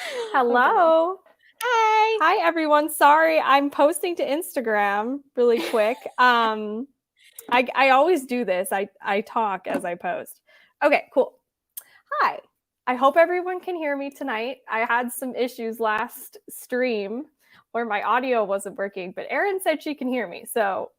Oh, goodness. Hello. Hi. Hi, everyone. Sorry, I'm posting to Instagram really quick. I always do this. I talk as I post. Okay, cool. Hi. I hope everyone can hear me tonight. I had some issues last stream where my audio wasn't working, but Erin said she can hear me, so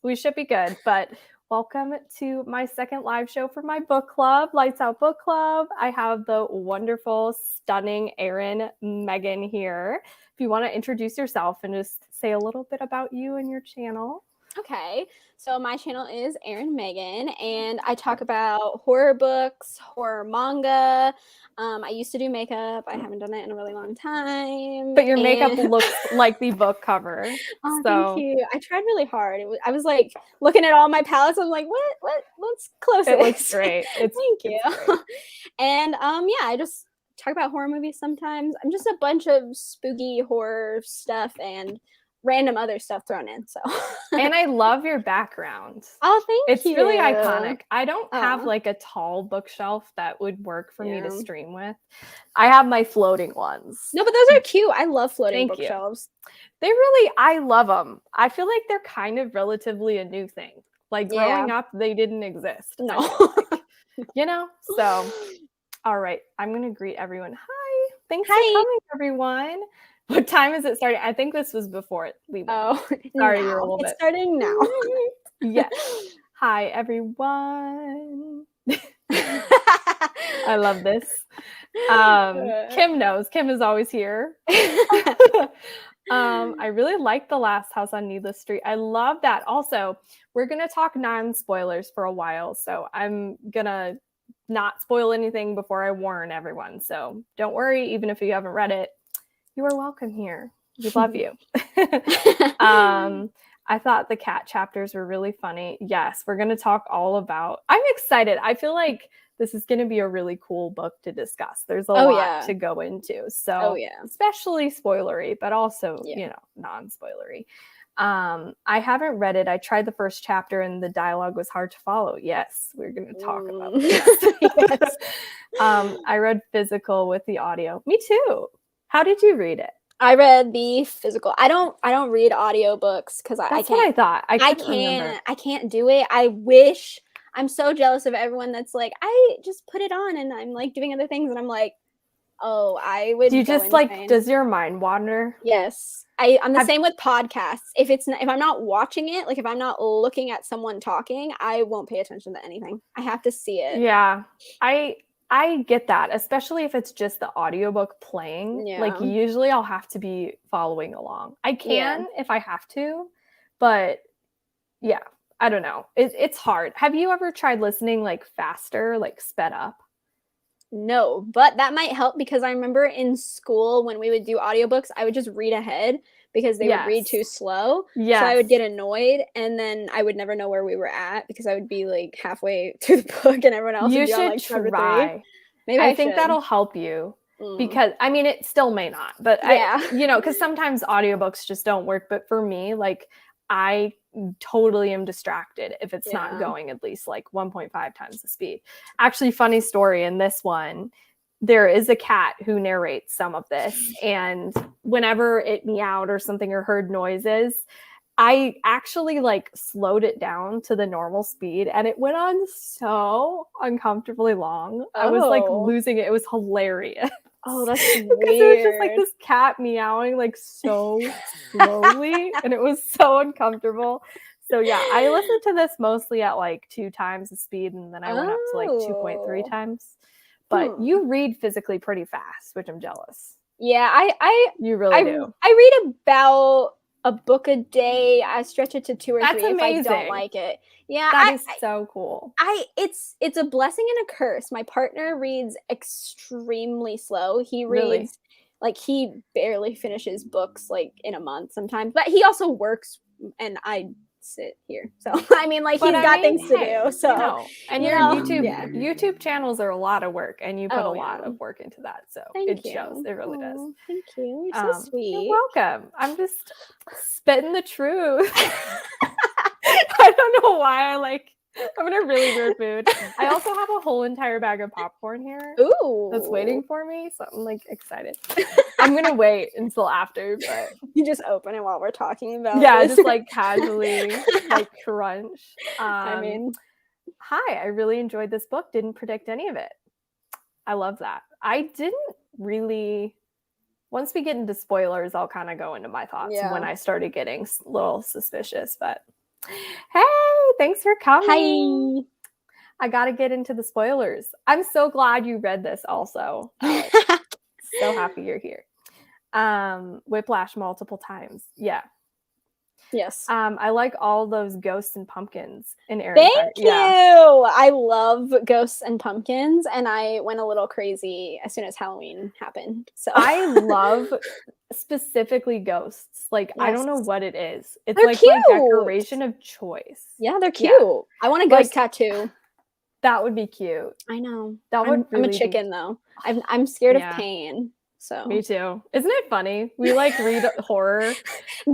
we should be good. But welcome to my second live show for my book club, Lights Out Book Club. I have the wonderful, stunning Erin Megan here. If you want to introduce yourself and just say a little bit about you and your channel. Okay, so my channel is Erin Megan, and I talk about horror books, horror manga. I used to do makeup. I haven't done it in a really long time. But your makeup looks like the book cover. Oh, thank So you. I tried really hard. I was like looking at all my palettes. I'm like, what's close it looks great. Thank you. And yeah, I just talk about horror movies sometimes. I'm just a bunch of spooky horror stuff and random other stuff thrown in. So and I love your background. Oh, thank you. It's really iconic. I don't have like a tall bookshelf that would work for me to stream with. I have my floating ones. No, but those are cute. I love floating bookshelves. I love them. I feel like they're kind of relatively a new thing. Like growing up, they didn't exist. No. So all right, I'm going to greet everyone. Hi. Thanks for coming, everyone. What time is it starting? I think this was before we went. Oh, sorry, you're a little bit. It's starting now. Yes. Hi, everyone. I love this. Kim knows. Kim is always here. I really like The Last House on Needless Street. I love that. Also, we're going to talk non-spoilers for a while, so I'm going to not spoil anything before I warn everyone. So don't worry, even if you haven't read it, you are welcome here. We love you. I thought the cat chapters were really funny. Yes, we're going to talk all about. I'm excited. I feel like this is going to be a really cool book to discuss. There's a lot to go into. So, especially spoilery, but also, non-spoilery. I haven't read it. I tried the first chapter and the dialogue was hard to follow. Yes, we're going to talk about this. Yes. I read physical with the audio. Me too. How did you read it? I read the physical. I don't read audiobooks because I can't. What I thought. I can't do it. I wish. I'm so jealous of everyone that's like, I just put it on and I'm like doing other things and I'm like, oh, I would. Do you just like, does your mind wander? Yes. I'm the same with podcasts. If I'm not watching it, like if I'm not looking at someone talking, I won't pay attention to anything. I have to see it. Yeah. I get that, especially if it's just the audiobook playing. Yeah. Like usually I'll have to be following along. I can if I have to, but yeah, I don't know. It's hard. Have you ever tried listening like faster, like sped up? No, but that might help because I remember in school when we would do audiobooks, I would just read ahead because they would read too slow. Yeah. So I would get annoyed and then I would never know where we were at because I would be like halfway through the book and everyone else would be on like chapter 3. Maybe I think that'll help you because I mean it still may not, but because sometimes audiobooks just don't work. But for me, like I totally am distracted if it's not going at least like 1.5 times the speed. Actually, funny story in this one, there is a cat who narrates some of this, and whenever it meowed or something or heard noises, I actually like slowed it down to the normal speed and it went on so uncomfortably long. I was like losing it. It was hilarious. Oh, that's weird. Because it was just like this cat meowing like so slowly and it was so uncomfortable. So yeah, I listened to this mostly at like 2 times the speed and then I went up to like 2.3 times. But you read physically pretty fast, which I'm jealous. Yeah, you really do. I read about a book a day. I stretch it to 2 or 3 amazing. If I don't like it. Yeah, that is so cool. It's a blessing and a curse. My partner reads extremely slow. He reads like he barely finishes books like in a month sometimes. But he also works and I sit here. So I mean like he's got things to do. So and your YouTube channels are a lot of work and you put a lot of work into that. So it shows. It really does. Thank you. You're so sweet. You're welcome. I'm just spitting the truth. I don't know why I like I'm in a really weird mood. I also have a whole entire bag of popcorn here. Ooh. That's waiting for me, so I'm like excited. I'm gonna wait until after, but you just open it while we're talking about this. Just like casually like crunch. I mean, hi, I really enjoyed this book. Didn't predict any of it. I love that. I didn't really. Once we get into spoilers, I'll kind of go into my thoughts when I started getting a little suspicious. But hey, thanks for coming. Hi. I got to get into the spoilers. I'm so glad you read this also. So happy you're here. Whiplash multiple times. Yeah. Yes. I like all those ghosts and pumpkins in Aaron. Thank you. I love ghosts and pumpkins, and I went a little crazy as soon as Halloween happened. So I love specifically ghosts. Like I don't know what it is. It's they're like cute. my decoration of choice. Yeah, they're cute. Yeah. I want a ghost tattoo. That would be cute. I know. That would I'm a chicken though. I'm scared of pain. So me too. Isn't it funny? We like read horror.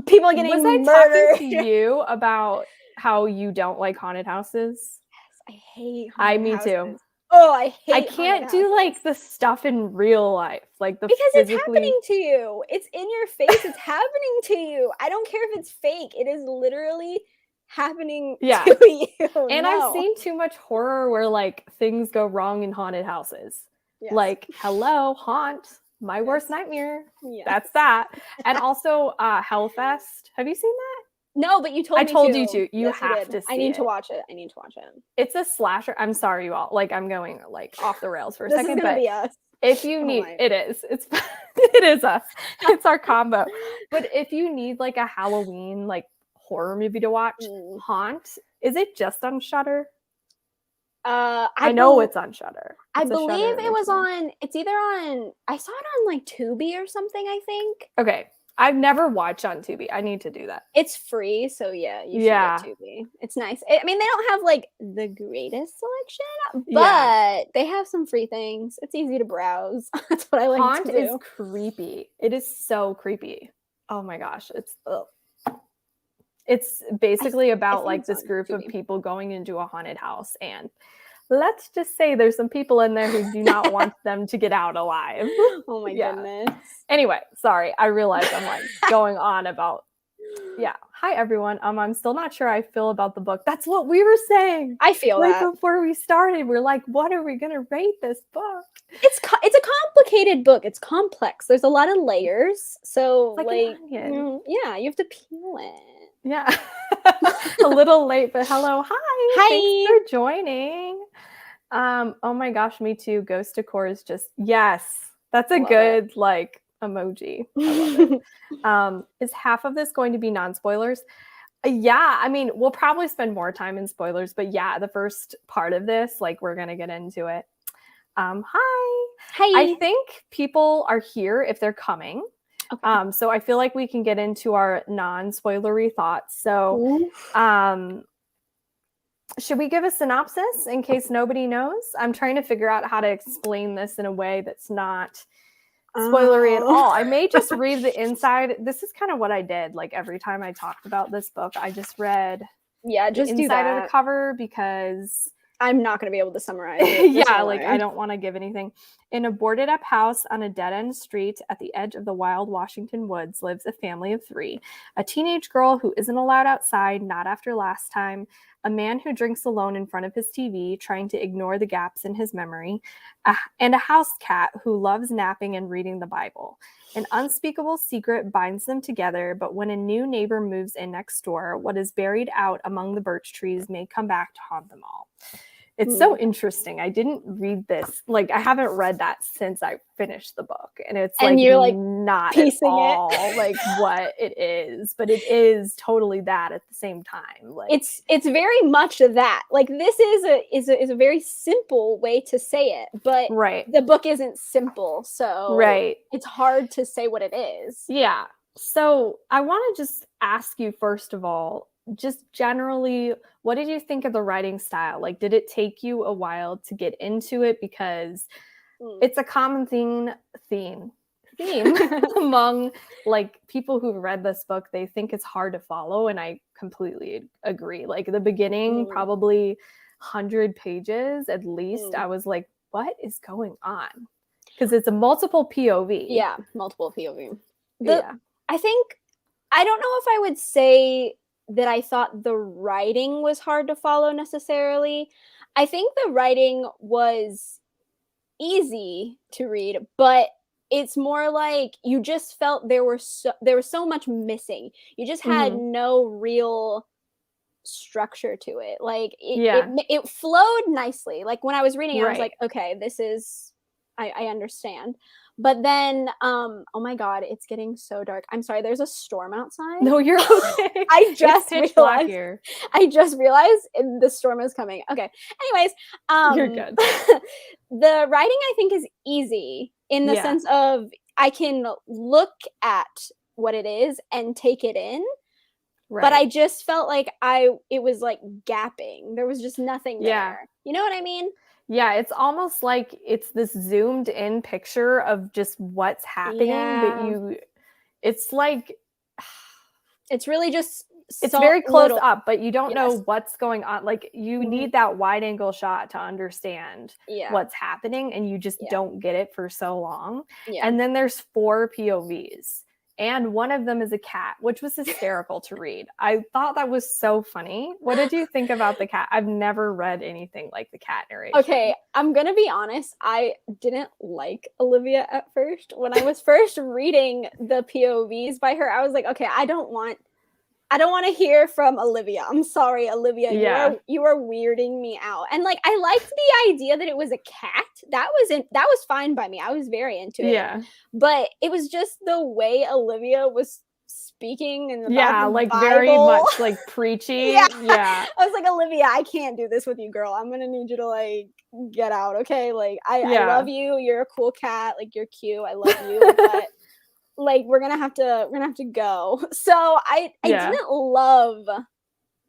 People getting murdered. Talking to you about how you don't like haunted houses? Yes, I hate haunted houses. Me too. Oh, I hate. I can't do like the stuff in real life, like the because it's happening to you. It's in your face. It's happening to you. I don't care if it's fake. It is literally happening to you. And I've seen too much horror where like things go wrong in haunted houses. Yes. Like, hello, haunt. My worst nightmare. Yes. That's that. And also Hellfest. Have you seen that? No, but you told me to. I told you to. You have to see it. I need to watch it. It's a slasher. I'm sorry, you all. Like, I'm going like off the rails for a second. This is going to be us. If you need, it is. It is us. It's our combo. But if you need like a Halloween like horror movie to watch, Haunt. Is it just on Shudder? I know it's on Shudder. I believe it was on. It's either on. I saw it on like Tubi or something. I think. Okay, I've never watched on Tubi. I need to do that. It's free, so yeah, you should get Tubi. It's nice. I mean, they don't have like the greatest selection, but they have some free things. It's easy to browse. That's what I like Haunt to do. Is creepy. It is so creepy. Oh my gosh, it's basically about like this group of people going into a haunted house, and let's just say there's some people in there who do not want them to get out alive. Oh my goodness. Anyway, sorry. I realize I'm like going on about. Hi everyone. I'm still not sure I feel about the book. That's what we were saying. I feel right before we started. We're like, what are we gonna rate this book? It's a complicated book. It's complex. There's a lot of layers. So like you have to peel it. Yeah. A little late, but hello. Hi. Thanks for joining. Oh my gosh, me too. Ghost decor is just that's a good like emoji. I love it. Is half of this going to be non-spoilers? I mean, we'll probably spend more time in spoilers, but the first part of this, like we're gonna get into it. Hi. I think people are here if they're coming. Okay. So I feel like we can get into our non-spoilery thoughts. So should we give a synopsis in case nobody knows? I'm trying to figure out how to explain this in a way that's not spoilery at all. I may just read the inside. This is kind of what I did. Like every time I talked about this book, I just read just the inside of the cover because I'm not going to be able to summarize it. I don't want to give anything. In a boarded up house on a dead-end street at the edge of the wild Washington woods lives a family of 3. A teenage girl who isn't allowed outside, not after last time, a man who drinks alone in front of his TV, trying to ignore the gaps in his memory, and a house cat who loves napping and reading the Bible. An unspeakable secret binds them together, but when a new neighbor moves in next door, what is buried out among the birch trees may come back to haunt them all. It's so interesting. I didn't read this. Like, I haven't read that since I finished the book. And it's like, you're like not at all like what it is, but it is totally that at the same time. Like it's very much that. Like this is a very simple way to say it, but the book isn't simple. So it's hard to say what it is. Yeah. So I want to just ask you, first of all, just generally, what did you think of the writing style? Like, did it take you a while to get into it? Because it's a common theme theme among like people who've read this book. They think it's hard to follow, and I completely agree. Like the beginning, probably 100 pages at least, I was like, what is going on? Because it's a multiple POV. Yeah, multiple POV. I think, I don't know if I would say that I thought the writing was hard to follow necessarily. I think the writing was easy to read, but it's more like you just felt there was so much missing. You just had no real structure to it. Like it flowed nicely. Like when I was reading, I was like, okay, this is, I understand. But then, oh my God, it's getting so dark. I'm sorry, there's a storm outside. No, you're okay. I just realized the storm is coming. Okay. Anyways, you're good. The writing, I think, is easy in the sense of I can look at what it is and take it in. Right. But I just felt like it was like gapping. There was just nothing there. You know what I mean? Yeah, it's almost like it's this zoomed in picture of just what's happening, but it's like, it's really just, it's very close up, but you don't know what's going on. Like you need that wide angle shot to understand what's happening, and you just don't get it for so long. And then there's 4 POVs. And one of them is a cat, which was hysterical to read. I thought that was so funny. What did you think about the cat? I've never read anything like the cat narration. Okay, I'm going to be honest. I didn't like Olivia at first. When I was first reading the POVs by her, I was like, okay, I don't want to hear from Olivia. I'm sorry, Olivia. You are weirding me out. And like, I liked the idea that it was a cat. That was fine by me. I was very into it. Yeah. But it was just the way Olivia was speaking and like Bible. Very much like preachy. Yeah. I was like, Olivia, I can't do this with you, girl. I'm gonna need you to like get out, okay? Like I love you. You're a cool cat. Like you're cute. I love you. But like we're gonna have to go. So I didn't love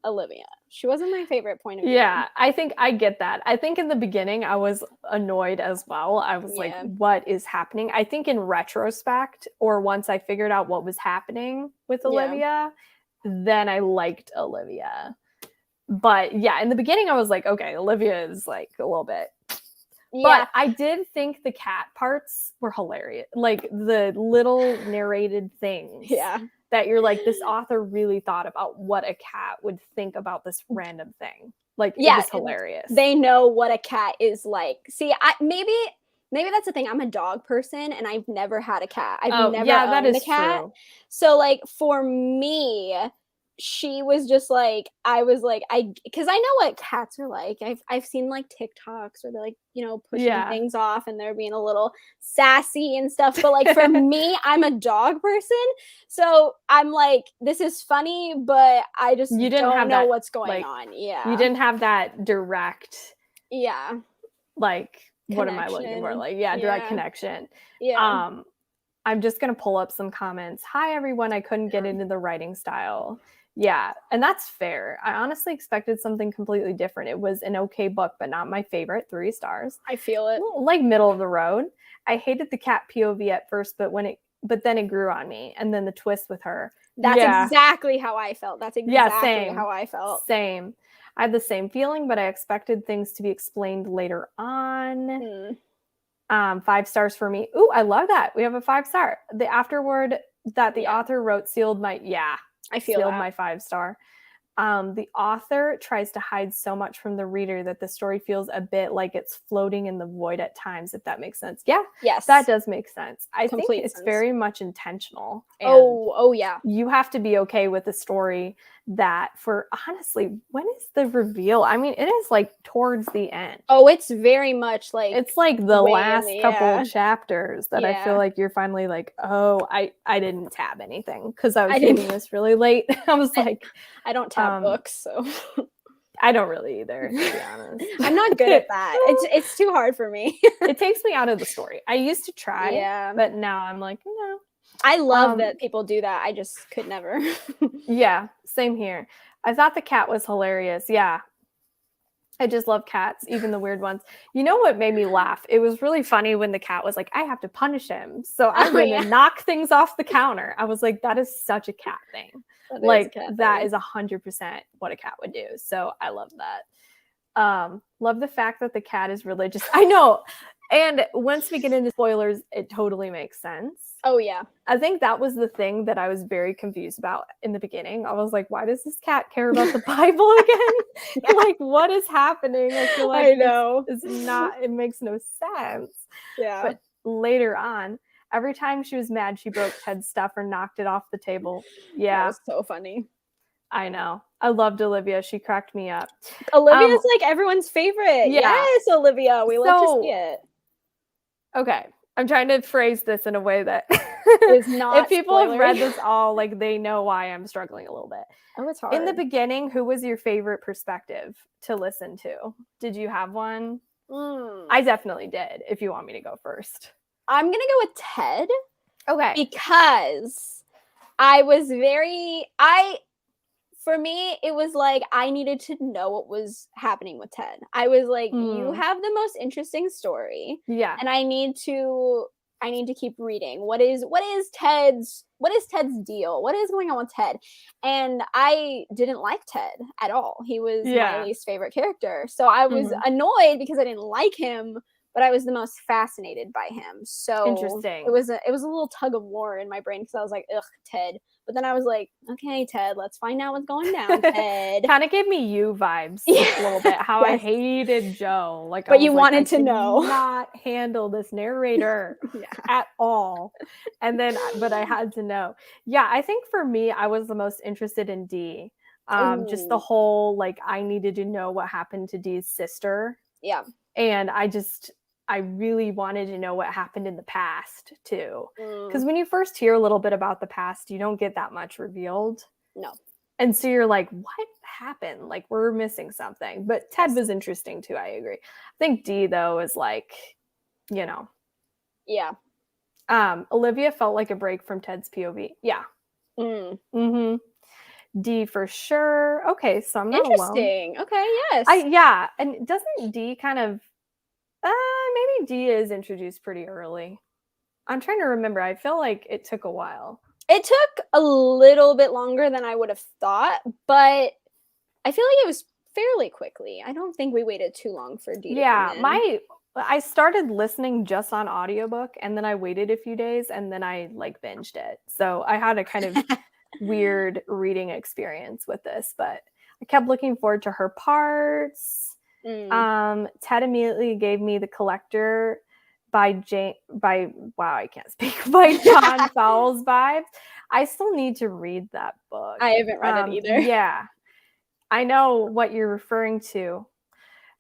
Olivia. She wasn't my favorite point of view. Yeah, I think I get that. I think in the beginning I was annoyed as well. I was like, what is happening? I think in retrospect, or once I figured out what was happening with Olivia, then I liked Olivia. But yeah, in the beginning I was like, okay, Olivia is like a little bit. But I did think the cat parts were hilarious. Like the little narrated things. Yeah. That you're like, this author really thought about what a cat would think about this random thing. Like, it was hilarious. They know what a cat is like. See, maybe that's the thing. I'm a dog person, and I've never had a cat. I've never owned a cat. True. So, like, for me, she was just like, I was like, because I know what cats are like. I've seen like TikToks where they're like, you know, pushing things off and they're being a little sassy and stuff. But like for me, I'm a dog person, so I'm like, this is funny, but I just don't know what's going on. Yeah, you didn't have that direct. Yeah. Like, what am I looking for? Like, direct connection. Yeah. I'm just gonna pull up some comments. Hi everyone, I couldn't get into the writing style. Yeah, and that's fair. I honestly expected something completely different. It was an okay book, but not my favorite. 3 stars. I feel it. Like middle of the road. I hated the cat POV at first, but then it grew on me. And then the twist with her. That's exactly how I felt. That's exactly how I felt. Same. I had the same feeling, but I expected things to be explained later on. 5 stars for me. Ooh, I love that. We have a 5-star. The afterword that the author wrote sealed my I feel sealed my 5-star. The author tries to hide so much from the reader that the story feels a bit like it's floating in the void at times, if that makes sense. Yeah. Yes. That does make sense. I think it's very much intentional. Oh yeah. You have to be okay with the story that honestly, when is the reveal? I mean, it is like towards the end. Oh, it's very much like, it's like the last couple of chapters that I feel like you're finally like, oh, I didn't tab anything because I was reading this really late. I was like, I don't tab books, so I don't really either, to be honest. I'm not good at that. It's too hard for me. It takes me out of the story. I used to try, but now I'm like, no. I love that people do that. I just could never. Yeah, same here. I thought the cat was hilarious. Yeah. I just love cats, even the weird ones. You know what made me laugh? It was really funny when the cat was like, I have to punish him. So I'm going to knock things off the counter. I was like, that is such a cat thing. That is 100% what a cat would do. So I love that. Love the fact that the cat is religious. I know. And once we get into spoilers, it totally makes sense. Oh, yeah. I think that was the thing that I was very confused about in the beginning. I was like, why does this cat care about the Bible again? Yeah. Like, what is happening? I feel like it makes no sense. Yeah. But later on, every time she was mad, she broke Ted's stuff or knocked it off the table. Yeah. That was so funny. I know. I loved Olivia. She cracked me up. Olivia's like everyone's favorite. Yeah. Yes, Olivia. We love to see it. Okay. I'm trying to phrase this in a way that is not if people have read this all, like, they know why I'm struggling a little bit. Oh, it's hard. In the beginning, who was your favorite perspective to listen to? Did you have one? I definitely did, if you want me to go first. I'm going to go with Ted. Okay. Because for me, it was like I needed to know what was happening with Ted. I was like, you have the most interesting story. Yeah. And I need to keep reading. What is Ted's deal? What is going on with Ted? And I didn't like Ted at all. He was my least favorite character. So I was annoyed because I didn't like him, but I was the most fascinated by him. So interesting. It was a little tug of war in my brain because I was like, ugh, Ted. But then I was like, okay, Ted, let's find out what's going down, Ted. Kind of gave me you vibes a little bit. How I hated Joe. Like, but you wanted to know. Not handle this narrator at all. And then, but I had to know. Yeah, I think for me, I was the most interested in Dee. Just the whole, like, I needed to know what happened to Dee's sister. Yeah. And I really wanted to know what happened in the past too. Because when you first hear a little bit about the past, you don't get that much revealed. No. And so you're like, what happened? Like, we're missing something. But Ted was interesting too, I agree. I think Dee, though, is like, you know. Yeah. Olivia felt like a break from Ted's POV. Yeah. Dee for sure. Okay, so I'm not interesting. Alone. Okay, yes. And doesn't Dee kind of maybe Dee is introduced pretty early. I'm trying to remember. I feel like it took a while. It took a little bit longer than I would have thought, but I feel like it was fairly quickly. I don't think we waited too long for Dee to come in. I started listening just on audiobook, and then I waited a few days, and then I like binged it. So I had a kind of weird reading experience with this, but I kept looking forward to her parts. Ted immediately gave me The Collector by John Fowles vibes. I still need to read that book. I haven't read it either. Yeah. I know what you're referring to.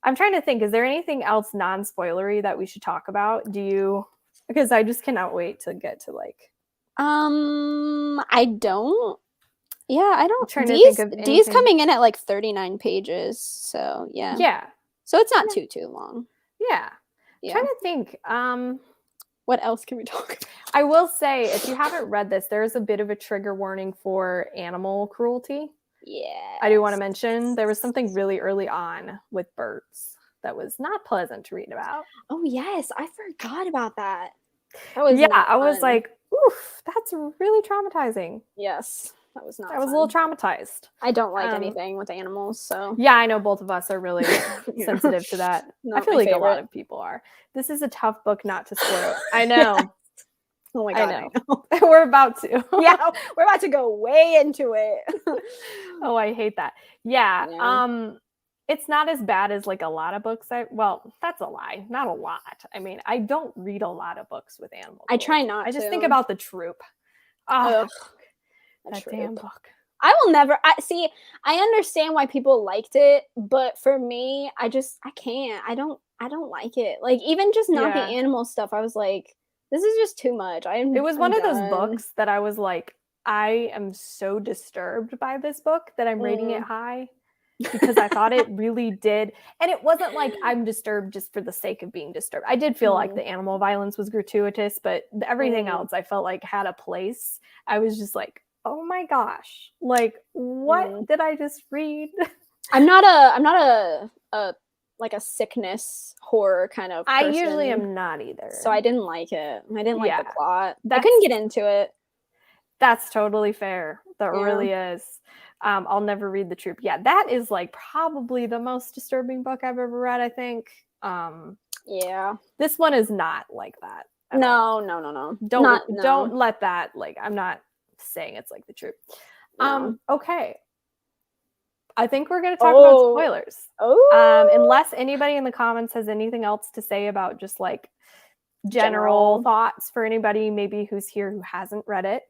I'm trying to think, is there anything else non-spoilery that we should talk about? Because I just cannot wait to get to like. I don't. Yeah, I don't. Dee's coming in at like 39 pages. So yeah. Yeah. So it's not too long. Yeah. I'm trying to think. What else can we talk about? I will say, if you haven't read this, there's a bit of a trigger warning for animal cruelty. Yeah. I do want to mention there was something really early on with birds that was not pleasant to read about. Oh yes, I forgot about that. I was like, oof, that's really traumatizing. Yes. That was not I was a little traumatized. I don't like anything with animals, so. Yeah, I know both of us are really sensitive to that. I feel like a lot of people are. This is a tough book not to spoil. I know. Oh my God. I know. We're about to. Yeah, we're about to go way into it. Oh, I hate that. Yeah. It's not as bad as like a lot of books. Well, that's a lie. Not a lot. I mean, I don't read a lot of books with animals. I try not to. I just think about The Troop. Oh, that damn book. I will never. I understand why people liked it, but for me, I can't. I don't like it. Like, even just not the animal stuff. I was like, this is just too much. It was one of those books that I was like, I am so disturbed by this book that I'm rating it high. Because I thought it really did. And it wasn't like I'm disturbed just for the sake of being disturbed. I did feel like the animal violence was gratuitous, but everything else I felt like had a place. I was just like, oh my gosh, like what did I just read? I'm not a like a sickness horror kind of person. I usually am not either. So I didn't like it. I didn't like the plot. I couldn't get into it. That's totally fair. That really is. I'll never read The Troop. Yeah, that is like probably the most disturbing book I've ever read, I think. Yeah. This one is not like that. No. Don't let that, like, I'm not saying it's like The Troop. No. Okay. I think we're going to talk about spoilers. Oh. Unless anybody in the comments has anything else to say about just like general thoughts for anybody maybe who's here who hasn't read it.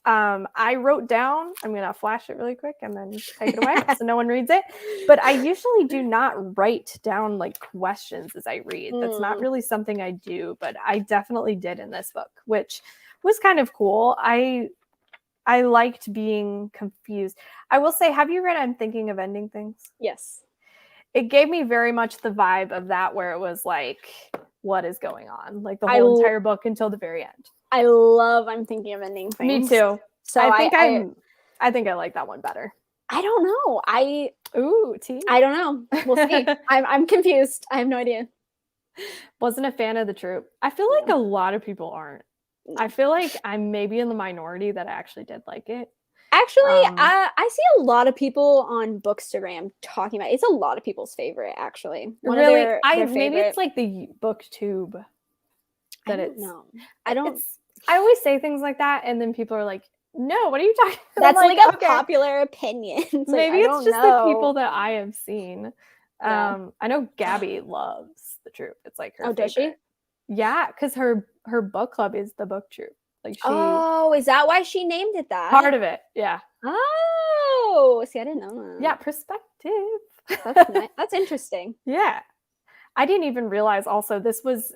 I wrote down, I'm going to flash it really quick and then take it away so no one reads it. But I usually do not write down like questions as I read. That's not really something I do, but I definitely did in this book, which was kind of cool. I liked being confused. I will say, have you read I'm Thinking of Ending Things? Yes. It gave me very much the vibe of that, where it was like, what is going on? Like the whole entire book until the very end. I love I'm Thinking of Ending Things. Me too. So I think I like that one better. I don't know. I don't know. We'll see. I'm confused. I have no idea. Wasn't a fan of The Troop. I feel like a lot of people aren't. I feel like I'm maybe in the minority that actually did like it. Actually, I see a lot of people on Bookstagram talking about it. It's a lot of people's favorite, actually. Really? Maybe it's like the booktube. That it's no. I don't. I always say things like that, and then people are like, "No, what are you talking about?" That's like a popular opinion. Maybe it's just the people that I have seen. I know Gabby loves The Troop. It's like her favorite. Does she? Yeah, because her book club is the Book Troop. Like is that why she named it that? Part of it, yeah. Oh, see, I didn't know that. Yeah, perspective. That's nice. That's interesting. Yeah. I didn't even realize also this was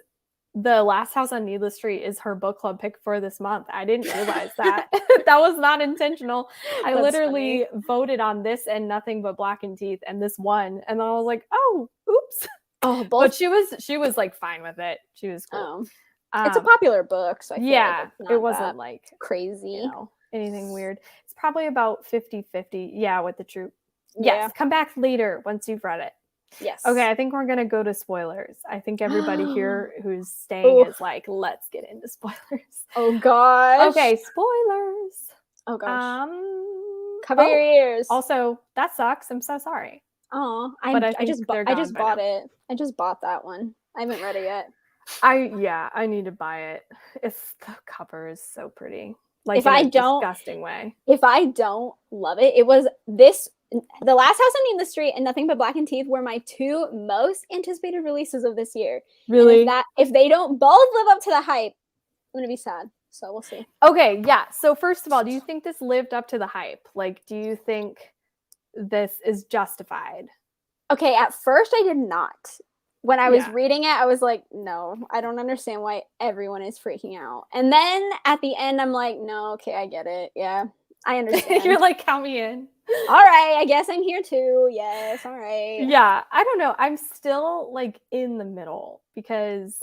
The Last House on Needless Street is her book club pick for this month. I didn't realize that. That was not intentional. I literally voted on this and Nothing But Black and Teeth, and this won. And then I was like, oh, oops. Oh, but she was like fine with it. She was cool. It's a popular book, so I feel like it wasn't like crazy, anything weird. It's probably about 50-50. Yeah, with The Troop. Yes, come back later once you've read it. Yes. Okay, I think we're gonna go to spoilers. I think everybody here who's staying is like, let's get into spoilers. Oh gosh. Okay, spoilers. Oh gosh. Cover your ears. Also, that sucks. I'm so sorry. Oh, I just bought it. I just bought that one. I haven't read it yet. I need to buy it. The cover is so pretty. Like disgusting way. If I don't love it, it was this. The Last House on Needless Street and Nothing But Black and Teeth were my two most anticipated releases of this year. Really? If they don't both live up to the hype, I'm gonna be sad. So we'll see. Okay, yeah. So first of all, do you think this lived up to the hype? Like, do you think this is justified? Okay, at first I did not. When I was reading it, I was like, no, I don't understand why everyone is freaking out. And then at the end, I'm like, no, okay, I get it. Yeah, I understand. You're like, count me in. All right, I guess I'm here too. Yes, all right. Yeah, I don't know. I'm still like in the middle because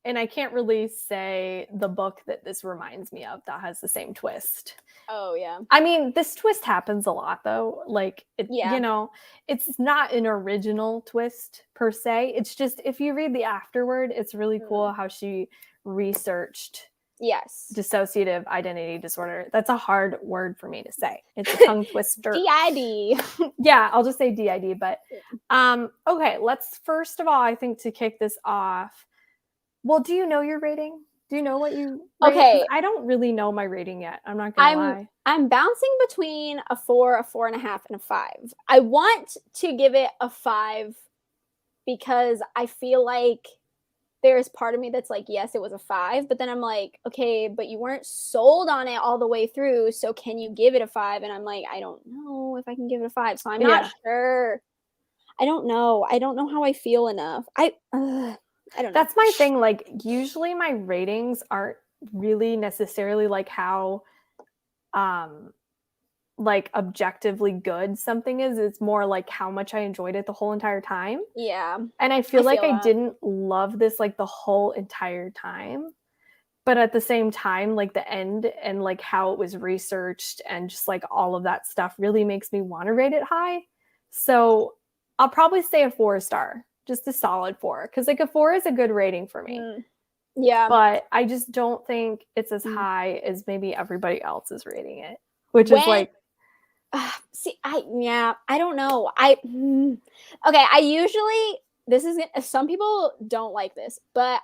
and I can't really say the book that this reminds me of that has the same twist. Oh, yeah. I mean, this twist happens a lot, though. Like, it's not an original twist, per se. It's just, if you read the afterword, it's really cool how she researched dissociative identity disorder. That's a hard word for me to say. It's a tongue twister. DID. Yeah, I'll just say DID. But, okay, let's, first of all, I think to kick this off, well, do you know your rating? Do you know what you rate? Okay. I don't really know my rating yet. I'm not going to lie. I'm bouncing between a 4, a 4.5, and a 5. I want to give it a 5 because I feel like there's part of me that's like, yes, it was a 5. But then I'm like, okay, but you weren't sold on it all the way through. So can you give it a 5? And I'm like, I don't know if I can give it a 5. So I'm not sure. I don't know. I don't know how I feel enough. I don't know. That's my thing. Like, usually my ratings aren't really necessarily like how like objectively good something is. It's more like how much I enjoyed it the whole entire time. Yeah. And I feel like I didn't love this like the whole entire time. But at the same time, like the end and like how it was researched and just like all of that stuff really makes me want to rate it high. So I'll probably say a 4-star, just a solid 4, because like a 4 is a good rating for me. Yeah. But I just don't think it's as high as maybe everybody else is rating it, which is like. See, I don't know. Okay, I usually, some people don't like this, but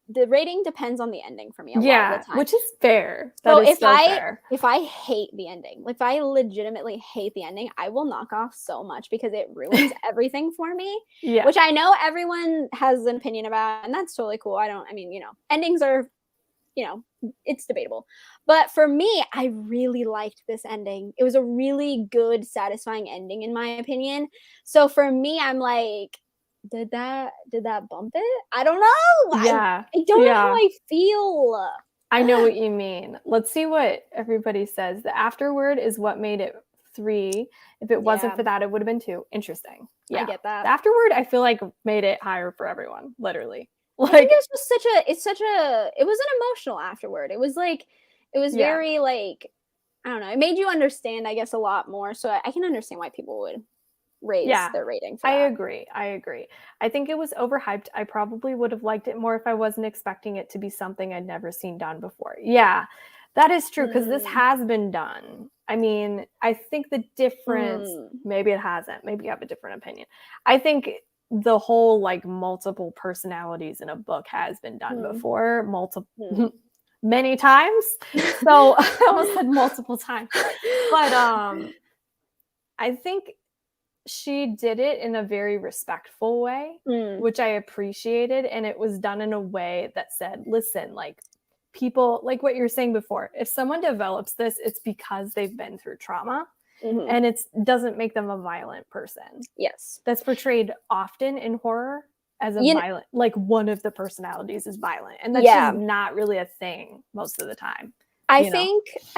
the rating depends on the ending for me a lot of the time. Which is fair. So if I hate the ending, if I legitimately hate the ending, I will knock off so much because it ruins everything for me. Yeah. Which I know everyone has an opinion about, and that's totally cool. Endings are, it's debatable. But for me, I really liked this ending. It was a really good, satisfying ending, in my opinion. So for me, I'm like, did that bump it? I don't know. Yeah. I don't know how I feel. I know what you mean. Let's see what everybody says. The afterword is what made it 3. If it wasn't for that, it would have been 2. Interesting. Yeah. I get that. The afterword, I feel like, made it higher for everyone, literally. Like, I think it was just it was an emotional afterward. It was like, it was very like, I don't know. It made you understand, I guess, a lot more. So I can understand why people would raise their rating for that. I agree. I think it was overhyped. I probably would have liked it more if I wasn't expecting it to be something I'd never seen done before. Yeah, that is true, because this has been done. I mean, I think the difference, maybe it hasn't. Maybe you have a different opinion. I think the whole like multiple personalities in a book has been done before, many times. So I almost said multiple times. But I think she did it in a very respectful way, which I appreciated. And it was done in a way that said, listen, like, people, like what you're saying before, if someone develops this, it's because they've been through trauma. And it doesn't make them a violent person. Yes. That's portrayed often in horror as a violent, like one of the personalities is violent. And that's just not really a thing most of the time. I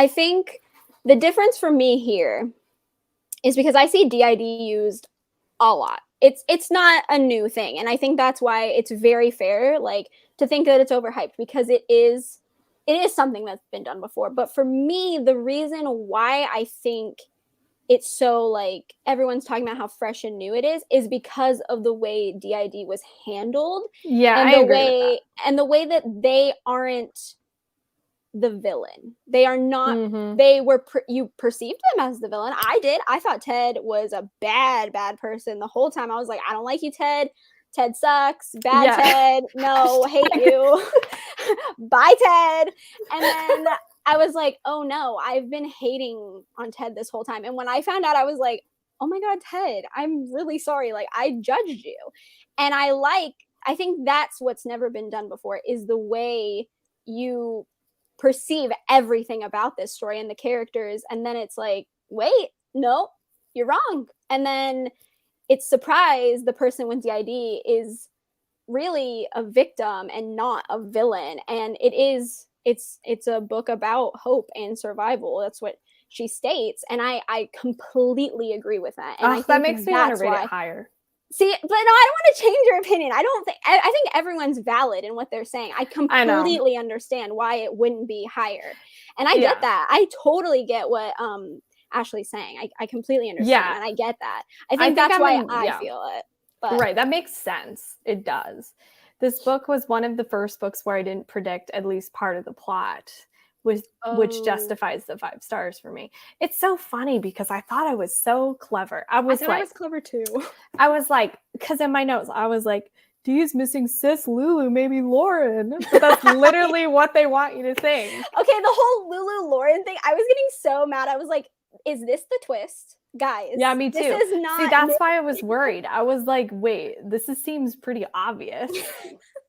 think the difference for me here is because I see DID used a lot. It's not a new thing. And I think that's why it's very fair, like, to think that it's overhyped, because it is something that's been done before. But for me, the reason why I think it's so, like, everyone's talking about how fresh and new it is because of the way DID was handled. Yeah, and I agree with that. And the way that they aren't the villain. They are not, you perceived them as the villain. I did. I thought Ted was a bad person the whole time. I was like, I don't like you, Ted. Ted sucks. Bad Ted. No, hate you. Bye, Ted. And then I was like, oh no, I've been hating on Ted this whole time. And when I found out, I was like, oh my God, Ted, I'm really sorry. Like, I judged you. And I think that's what's never been done before, is the way you perceive everything about this story and the characters. And then it's like, wait, no, you're wrong. And then it's surprise the person with DID is really a victim and not a villain. And it's a book about hope and survival. That's what she states. And I completely agree with that. And I think that makes me want to rate it higher. See, but no, I don't want to change your opinion. I think everyone's valid in what they're saying. I completely understand why it wouldn't be higher. And I get that. I totally get what Ashley's saying. I completely understand. And I get that. I think that's why I feel it. But. Right. That makes sense. It does. This book was one of the first books where I didn't predict at least part of the plot, which justifies the 5 stars for me. It's so funny because I thought I was so clever. I was clever too. I was like, because in my notes, I was like, Dee's missing sis Lulu, maybe Lauren. But that's literally what they want you to think. Okay, the whole Lulu Lauren thing, I was getting so mad. I was like, is this the twist? Guys. Yeah, me too. This is not. See, that's why I was worried. I was like, wait, seems pretty obvious.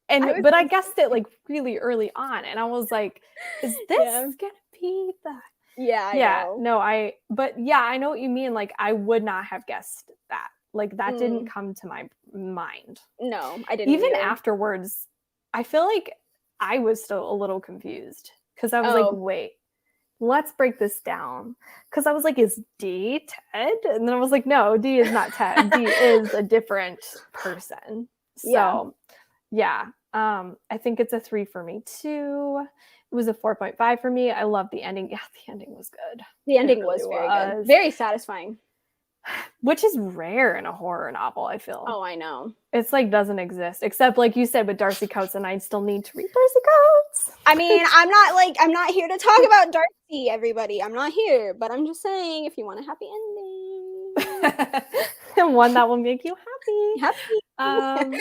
But I guessed it like really early on. And I was like, is this gonna be the I know. I know what you mean. Like, I would not have guessed that. Like, that didn't come to my mind. No, I didn't. Even afterwards, I feel like I was still a little confused because I was like, wait, let's break this down. Because I was like, is D Ted? And then I was like, no, D is not Ted. D is a different person. So, I think it's a 3 for me too. It was a 4.5 for me. I love the ending. Yeah, the ending was good. The ending was very good. Very satisfying. Which is rare in a horror novel, I feel. Oh, I know. It's like doesn't exist, except like you said with Darcy Coates, and I still need to read Darcy Coates. I mean, I'm not here to talk about Darcy, everybody. I'm not here, but I'm just saying, if you want a happy ending, and one that will make you happy.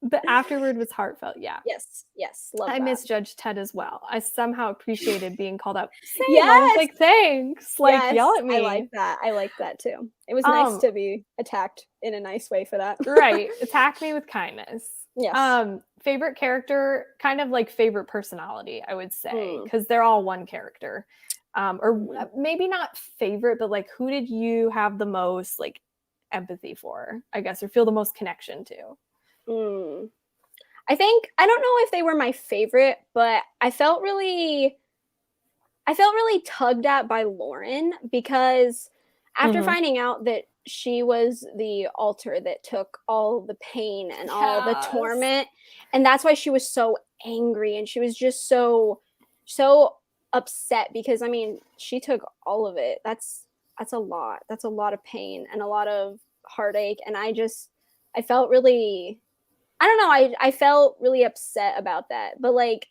But afterward was heartfelt. Yeah. Yes. Love I that. misjudged Ted as well. I somehow appreciated being called out. Same. Yes. I was like, thanks. Like, yes, yell at me. I like that too. It was nice to be attacked in a nice way for that. Right. Attack me with kindness. Yes. Favorite character, kind of like favorite personality, I would say, because they're all one character. Or maybe not favorite, but like who did you have the most like empathy for, I guess, or feel the most connection to? I think, I don't know if they were my favorite, but I felt really tugged at by Lauren, because after finding out that she was the altar that took all the pain and all the torment, and that's why she was so angry, and she was just so upset, because I mean, she took all of it. That's a lot of pain and a lot of heartache, and I felt really, I don't know, I felt really upset about that. But like,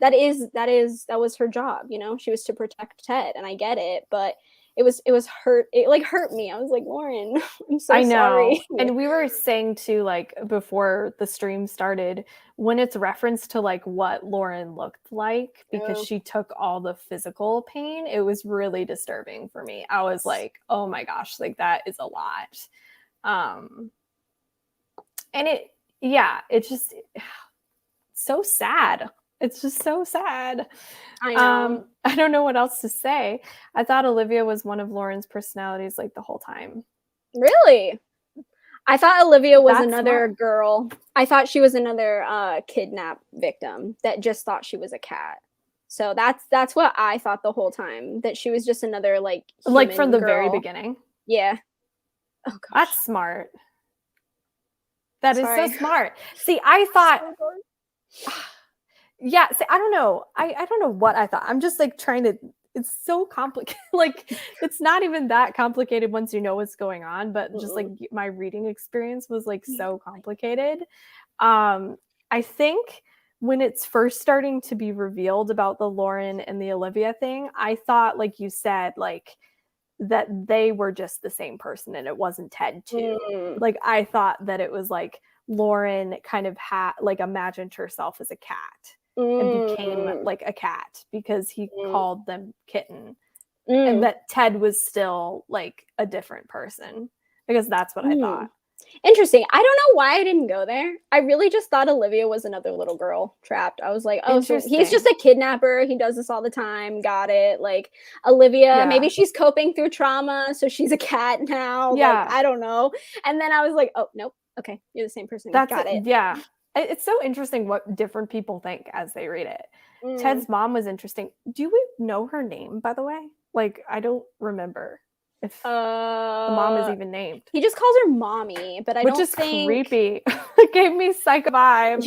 that was her job, you know. She was to protect Ted, and I get it, but it was hurt. It like hurt me. I was like, Lauren, I'm so I know. sorry. And we were saying too, like before the stream started, when it's referenced to like what Lauren looked like, because she took all the physical pain, it was really disturbing for me. I was like, oh my gosh, like that is a lot. And it's just so sad. It's just so sad. I know. I don't know what else to say. I thought Olivia was one of Lauren's personalities like the whole time. Really? I thought Olivia was another girl. I thought she was another kidnap victim that just thought she was a cat. So that's what I thought the whole time, that she was just another like from the very beginning. Yeah. Oh gosh. That's smart. That is so smart. See, I thought yeah, see, I don't know. I don't know what I thought. I'm just like trying to, it's so complicated. Like, it's not even that complicated once you know what's going on, but just like my reading experience was like so complicated. I think when it's first starting to be revealed about the Lauren and the Olivia thing, I thought, like you said, like that they were just the same person and it wasn't Ted too. Like, I thought that it was like Lauren kind of had like imagined herself as a cat. And became like a cat because he called them kitten. And that Ted was still like a different person, because that's what I thought. Interesting. I don't know why I didn't go there. I really just thought Olivia was another little girl trapped. I was like, oh, so he's just a kidnapper. He does this all the time. Got it. Like, Olivia, maybe she's coping through trauma, so she's a cat now. Yeah. Like, I don't know. And then I was like, oh, nope. Okay, you're the same person. Got it. Yeah. It's so interesting what different people think as they read it. Ted's mom was interesting. Do we know her name, by the way? Like, I don't remember if the mom is even named. He just calls her mommy, but I don't think... Which is creepy. It gave me psycho vibes.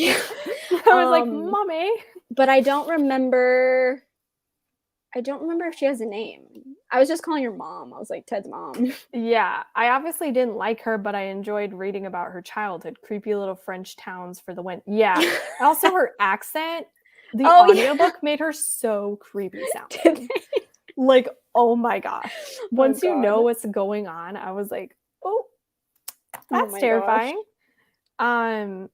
I was like, mommy. But I don't remember if she has a name. I was just calling her mom. I was like, Ted's mom. Yeah. I obviously didn't like her, but I enjoyed reading about her childhood. Creepy little French towns for the win. Yeah. Also, her accent, the audiobook made her so creepy sounding. Like, oh my gosh. Once you know what's going on, I was like, oh, that's terrifying.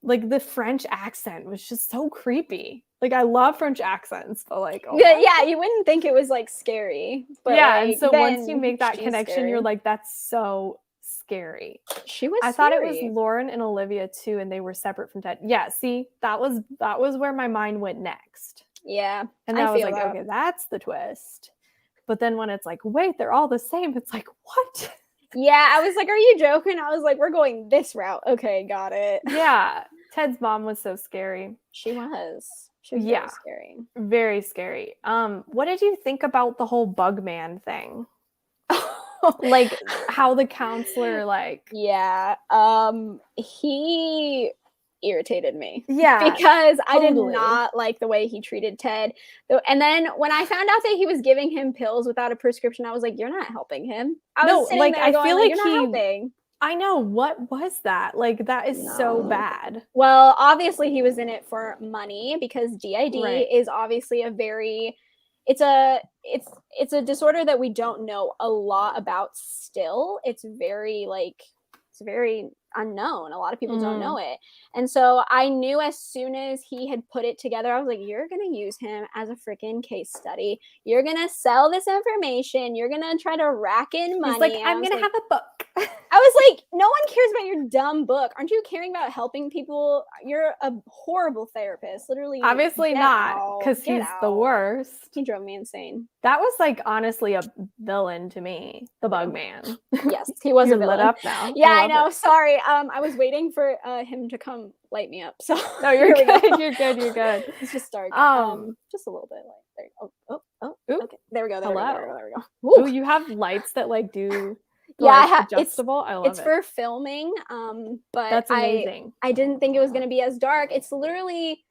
Like the French accent was just so creepy. Like, I love French accents, but like, yeah, you wouldn't think it was like scary. But and so once you make that connection, you're like, that's so scary. She was. I thought it was Lauren and Olivia too, and they were separate from Ted. Yeah, see, that was where my mind went next. Yeah, and I was like, okay, that's the twist. But then when it's like, wait, they're all the same, it's like, what? Yeah, I was like, are you joking? I was like, we're going this route. Okay, got it. Yeah, Ted's mom was so scary. She was very scary. Very scary. What did you think about the whole bug man thing? Like, how the counselor, like... Yeah, he irritated me. Yeah. Because totally. I did not like the way he treated Ted. And then when I found out that he was giving him pills without a prescription, I was like, you're not helping him. I was sitting there going, I feel like you're not helping. I know. What was that? Like, that is so bad. Well, obviously he was in it for money, because DID is obviously a very, it's a disorder that we don't know a lot about still. It's very unknown. A lot of people don't know it. And so I knew as soon as he had put it together, I was like, you're going to use him as a freaking case study. You're going to sell this information. You're going to try to rack in money. He's like, I'm going to have a book. I was like, no one cares about your dumb book. Aren't you caring about helping people? You're a horrible therapist. Literally. Obviously not, because he's the worst. He drove me insane. That was like honestly a villain to me, the Bug Man. Yes, he was a villain. Lit up now. Yeah, I know. Sorry. I was waiting for him to come light me up. So no, you're good. You're good. You're good. It's just dark. Just a little bit. Like there. Oh. Okay. There we go. There we go. Oh, you have lights that like do. I have adjustable. I love it. It's for filming. But that's amazing. I didn't think it was going to be as dark. It's literally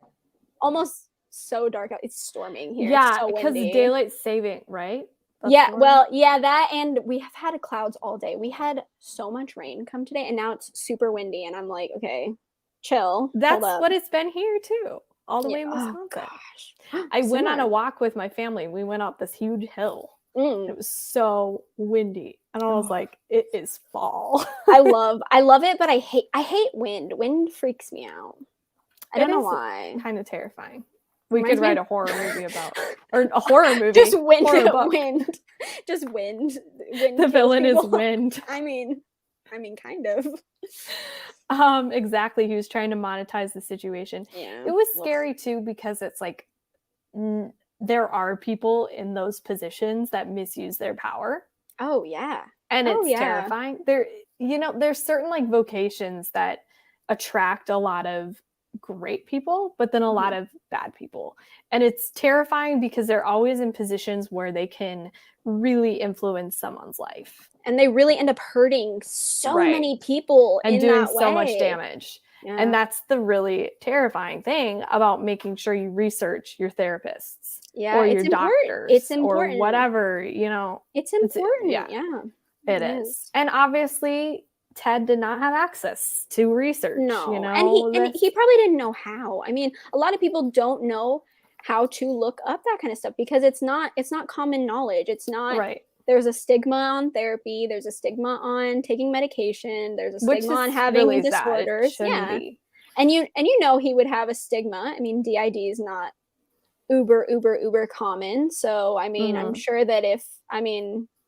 almost so dark out. It's storming here. Yeah, because daylight saving, right? That's that, and we have had clouds all day. We had so much rain come today, and now it's super windy, and I'm like, okay, chill. That's what it's been here too, all the way in Wisconsin. Oh, gosh. I went on a walk with my family. We went up this huge hill. It was so windy, and I was like, it is fall. I love it, but I hate wind. Wind freaks me out. I don't know why. Kind of terrifying. We could write a horror movie about, or a horror movie. Just wind. Just wind. The villain is wind. I mean, kind of. Exactly. He was trying to monetize the situation. Yeah. It was scary too, because it's like there are people in those positions that misuse their power. Oh yeah. And it's terrifying. There's certain like vocations that attract a lot of great people, but then a lot of bad people. And it's terrifying because they're always in positions where they can really influence someone's life. And they really end up hurting so many people and doing so much damage. Yeah. And that's the really terrifying thing about making sure you research your therapists or your doctors. It's important. Or whatever, It's important. Yeah. It is. And obviously Ted did not have access to research. No, and he probably didn't know how. I mean, a lot of people don't know how to look up that kind of stuff because it's not common knowledge. It's not right. There's a stigma on therapy. There's a stigma on taking medication. There's a stigma on having really disorders. Yeah, be. and you he would have a stigma. I mean, DID is not uber common. So I mean, I'm sure that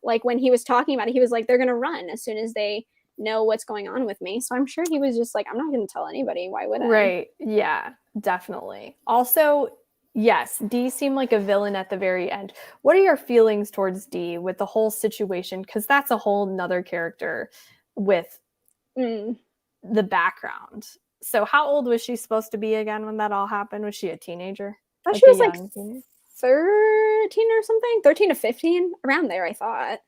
like when he was talking about it, he was like, they're gonna run as soon as they know what's going on with me. So I'm sure he was just like, I'm not going to tell anybody. Why would I? Right. Yeah, definitely. Also, yes, Dee seemed like a villain at the very end. What are your feelings towards Dee with the whole situation? Because that's a whole nother character with the background. So how old was she supposed to be again when that all happened? Was she a teenager? I thought she was like 13 or something. 13 to 15, around there, I thought.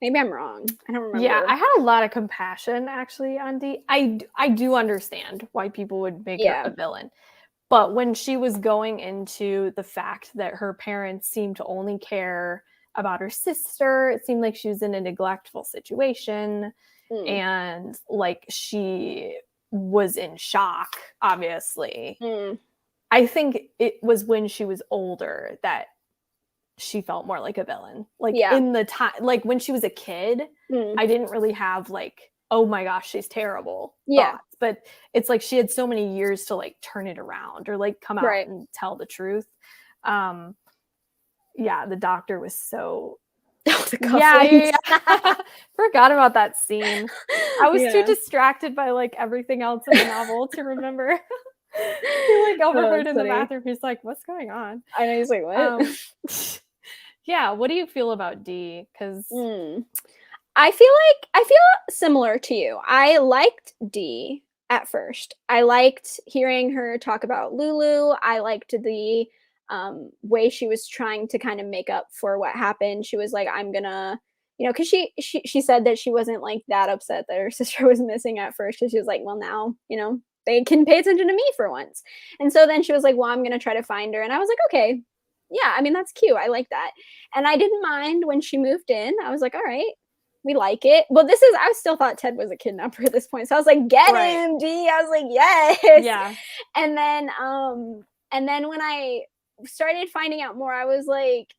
Maybe I'm wrong. I don't remember. Yeah, I had a lot of compassion actually on Dee. I do understand why people would make her a villain. But when she was going into the fact that her parents seemed to only care about her sister, it seemed like she was in a neglectful situation. And like she was in shock, obviously. I think it was when she was older that she felt more like a villain. Like in the time, like when she was a kid, I didn't really have like, oh my gosh, she's terrible. Thoughts. But it's like she had so many years to like turn it around or like come out and tell the truth. The doctor was so forgot about that scene. I was too distracted by like everything else in the novel to remember. He like overheard in the bathroom. He's like, what's going on? I know, he's like, what? What do you feel about Dee? Because I feel similar to you. I liked Dee at first. I liked hearing her talk about Lulu. I liked the way she was trying to kind of make up for what happened. She was like, I'm gonna, because she said that she wasn't like that upset that her sister was missing at first, because she was like, well, now, they can pay attention to me for once. And so then she was like, well, I'm going to try to find her. And I was like, okay, yeah, I mean, that's cute. I like that. And I didn't mind when she moved in. I was like, all right, we like it. Well, I still thought Ted was a kidnapper at this point. So I was like, get him, D. I was like, yes. Yeah. And then when I started finding out more, I was like,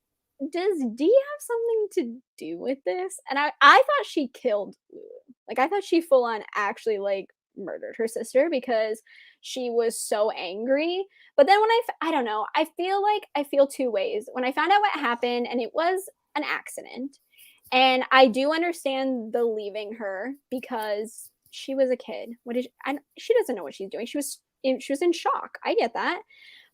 does D have something to do with this? And I thought she killed Lulu. Like, I thought she full on actually like murdered her sister because she was so angry. But then when I don't know, I feel two ways. When I found out what happened and it was an accident, and I do understand the leaving her because she was a kid. She doesn't know what she's doing. She was in shock. I get that.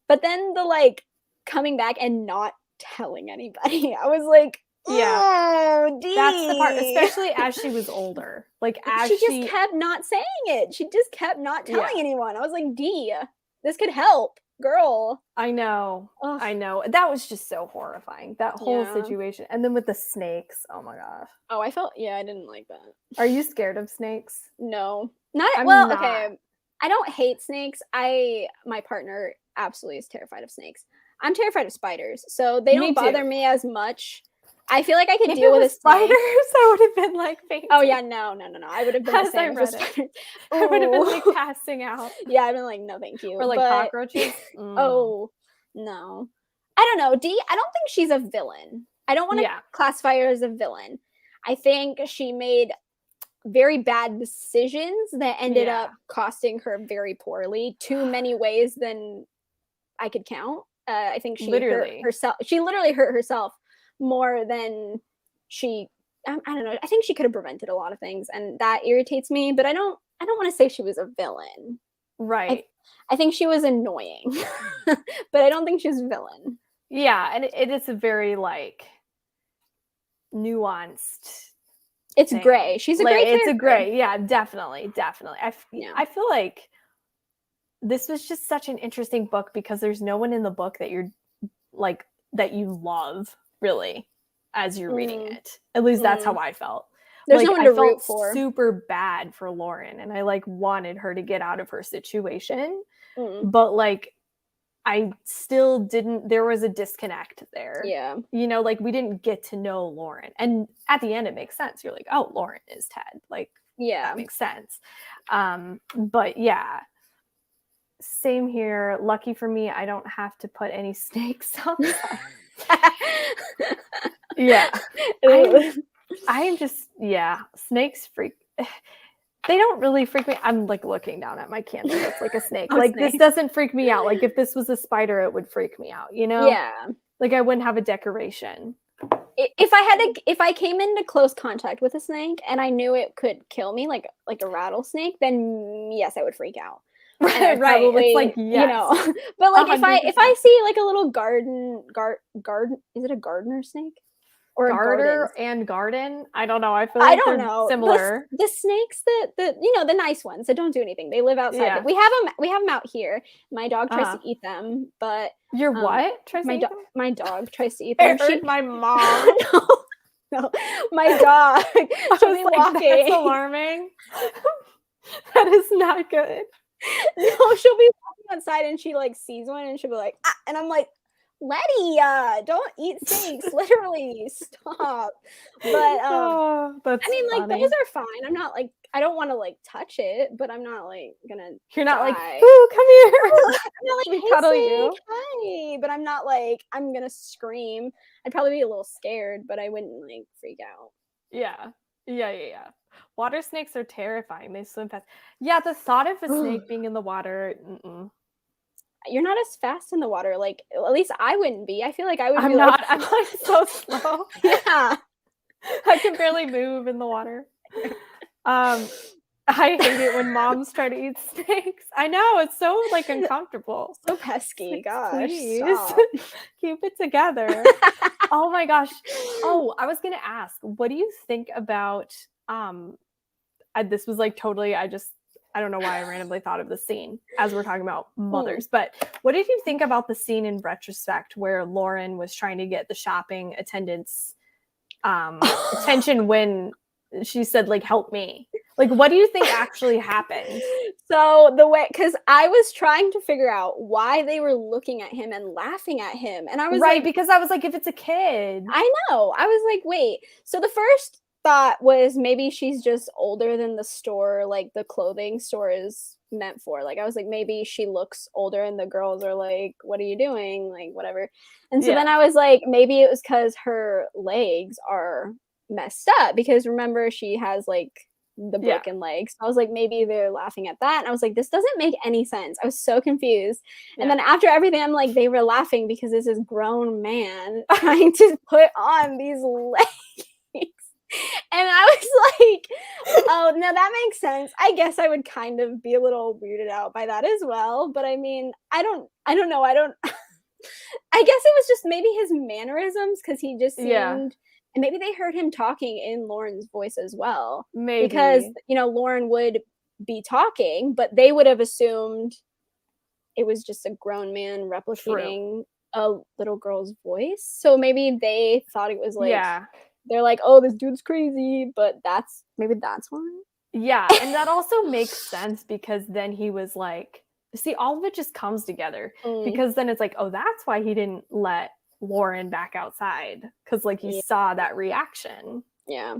But then the like coming back and not telling anybody, I was like, oh, D. That's the part, especially as she was older. Like, as she just kept not saying it. She just kept not telling anyone. I was like, D, this could help, girl. I know. Ugh. I know. That was just so horrifying, that whole situation. And then with the snakes, oh my gosh. Oh, I didn't like that. Are you scared of snakes? No. Okay. I don't hate snakes. My partner absolutely is terrified of snakes. I'm terrified of spiders, so they don't bother me as much. I feel like I could deal with a spiders. I would have been like, oh yeah, no. I would have been the same. I would have been like passing out. Yeah, I've been like, no, thank you. Or like cockroaches. Oh no, I don't know. D, I don't think she's a villain. I don't want to classify her as a villain. I think she made very bad decisions that ended up costing her very poorly, too many ways than I could count. I think she hurt herself. She literally hurt herself more than I don't know. I think she could have prevented a lot of things, and that irritates me. But I don't want to say she was a villain. Right. I think she was annoying, but I don't think she's a villain. Yeah, and it is a very like nuanced. It's thing. Gray. She's a gray character. It's a gray. Yeah, definitely. I feel like this was just such an interesting book because there's no one in the book that you're like that you love really as you're reading it. At least that's how I felt. There's no one to root for. Super bad for Lauren, and I like wanted her to get out of her situation, but like I still didn't. There was a disconnect there. Yeah, you know, like we didn't get to know Lauren, and at the end it makes sense. You're like, oh, Lauren is Ted. Like, yeah, that makes sense. But yeah. Same here. Lucky for me, I don't have to put any snakes outside. Yeah. I'm just, snakes freak. They don't really freak me. I'm like looking down at my candle. It's like a snake. Like snake. This doesn't freak me out. Like if this was a spider, it would freak me out, you know? Yeah. Like I wouldn't have a decoration. If I came into close contact with a snake and I knew it could kill me, like a rattlesnake, then yes, I would freak out. Right. It's like, yes. You know, but like 100%. if I see like a little garden, is it a gardener snake? Or garter and garden? I don't know. I feel like they're similar. The snakes that you know, the nice ones that don't do anything. They live outside. Yeah. We have them out here. My dog tries to eat them, but your what? My dog tries to eat them. My mom. No, my dog. She'll be like, walking. That's alarming. That is not good. No, she'll be walking outside and she like sees one and she'll be like, ah, and I'm like, Letty, don't eat snakes. Literally, stop. But that's I mean, like funny. those are fine. I'm not like I don't want to like touch it, but I'm not like gonna. You're not like, ooh, come here. I'm not like, hey, cuddle you. Hi, but I'm not like I'm gonna scream. I'd probably be a little scared, but I wouldn't like freak out. Yeah. Water snakes are terrifying. They swim fast. Yeah, the thought of a snake being in the water. You're not as fast in the water. Like, at least I wouldn't be. I feel like I would I'm be not. like... I'm like so slow. Yeah. I can barely move in the water. I hate it when moms try to eat snakes. I know. It's so like uncomfortable. So pesky. Like, gosh. Please. Keep it together. Oh my gosh. Oh, I was going to ask, what do you think about, this was like totally, I don't know why I randomly thought of the scene as we're talking about mothers, but what did you think about the scene in retrospect where Lauren was trying to get the shopping attendant's attention when she said like, help me? Like, what do you think actually happened? So the way, because I was trying to figure out why they were looking at him and laughing at him. And I was right, like, because I was like, if it's a kid. I know. I was like, wait. So the first thought was maybe she's just older than the store, like the clothing store is meant for. Like I was like, maybe she looks older and the girls are like, what are you doing? Like whatever. And so then I was like, maybe it was because her legs are messed up because remember she has like the broken legs. I was like, maybe they're laughing at that. And I was like, this doesn't make any sense. I was so confused. And then after everything, I'm like, they were laughing because this is grown man trying to put on these legs. And I was like, oh, no, that makes sense. I guess I would kind of be a little weirded out by that as well. But I mean, I don't know. I guess it was just maybe his mannerisms because he just seemed, and maybe they heard him talking in Lauren's voice as well. Maybe. Because, Lauren would be talking, but they would have assumed it was just a grown man replicating a little girl's voice. So maybe they thought it was like, they're like, oh, this dude's crazy, but maybe that's why. Yeah, and that also makes sense because then he was like, see, all of it just comes together because then it's like, oh, that's why he didn't let Lauren back outside because like he saw that reaction. Yeah.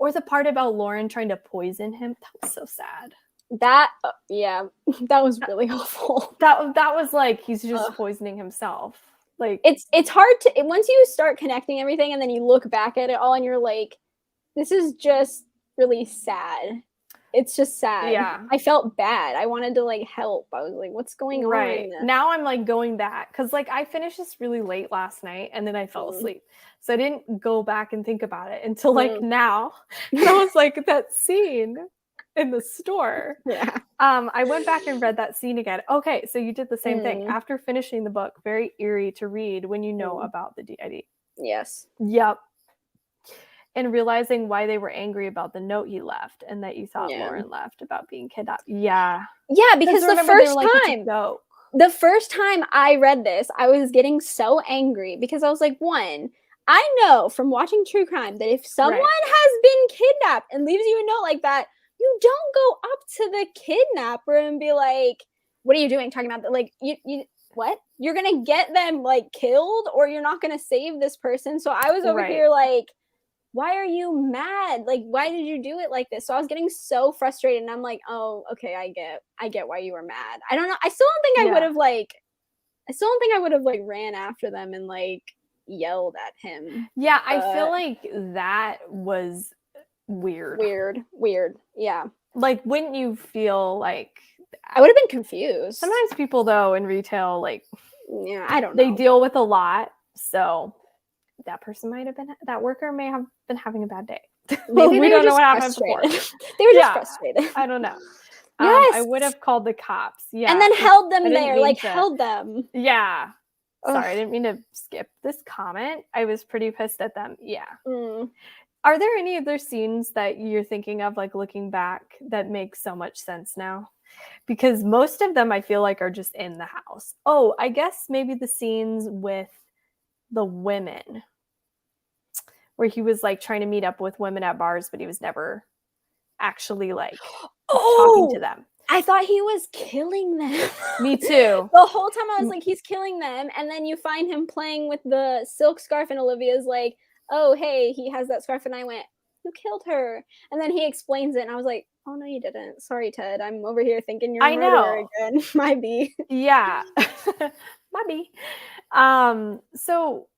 Or the part about Lauren trying to poison him, that was so sad. That that was really awful. That was like he's just poisoning himself. Like it's hard to once you start connecting everything and then you look back at it all and you're like, this is just really sad. It's just sad. Yeah. I felt bad. I wanted to like help. I was like, what's going on? Right. Now I'm like going back because like I finished this really late last night and then I fell asleep. So I didn't go back and think about it until like now. And I was like, that scene in the store. Yeah. I went back and read that scene again. Okay, so you did the same thing. After finishing the book, very eerie to read when you know about the DID. Yes. Yep. And realizing why they were angry about the note he left and that you thought Lauren left about being kidnapped. Yeah. Yeah, because the first time I read this, I was getting so angry because I was like, one, I know from watching true crime that if someone has been kidnapped and leaves you a note like that, you don't go up to the kidnapper and be like, what are you doing talking about that? Like, you what? You're going to get them like killed or you're not going to save this person. So I was over here like, why are you mad? Like, why did you do it like this? So I was getting so frustrated and I'm like, oh, okay, I get why you were mad. I don't know. I still don't think I would have like ran after them and like yelled at him. Yeah, I feel like that was weird. Yeah. Like, wouldn't you feel like I would have been confused. Sometimes people though in retail, like, I don't know. They deal with a lot. So that person that worker may have been having a bad day. Maybe we don't know what happened before. They were just frustrated. I don't know. Yes. I would have called the cops. Yeah. And then held them there, like held them. Yeah. Sorry, I didn't mean to skip this comment. I was pretty pissed at them. Yeah. Are there any other scenes that you're thinking of, like looking back, that make so much sense now? Because most of them I feel like are just in the house. Oh, I guess maybe the scenes with the women where he was like trying to meet up with women at bars, but he was never actually like talking to them. I thought he was killing them. Me too. The whole time I was like, he's killing them. And then you find him playing with the silk scarf and Olivia's like, oh, hey, he has that scarf. And I went, who killed her? And then he explains it. And I was like, oh, no, you didn't. Sorry, Ted. I'm over here thinking you're a murderer again. Might be. Yeah. Might be. So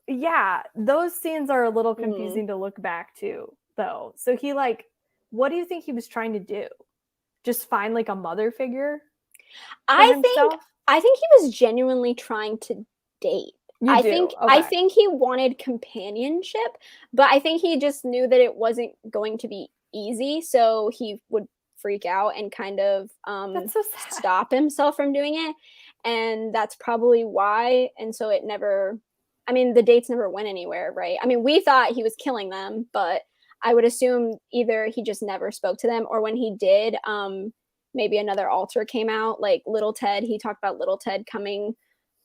yeah, those scenes are a little confusing to look back to though. So he like, what do you think he was trying to do? Just find like a mother figure? I think he was genuinely trying to date. I think he wanted companionship, but I think he just knew that it wasn't going to be easy, so he would freak out and kind of stop himself from doing it. And that's probably why. And so the dates never went anywhere, right? I mean, we thought he was killing them, but I would assume either he just never spoke to them, or when he did, maybe another alter came out, like Little Ted. He talked about Little Ted coming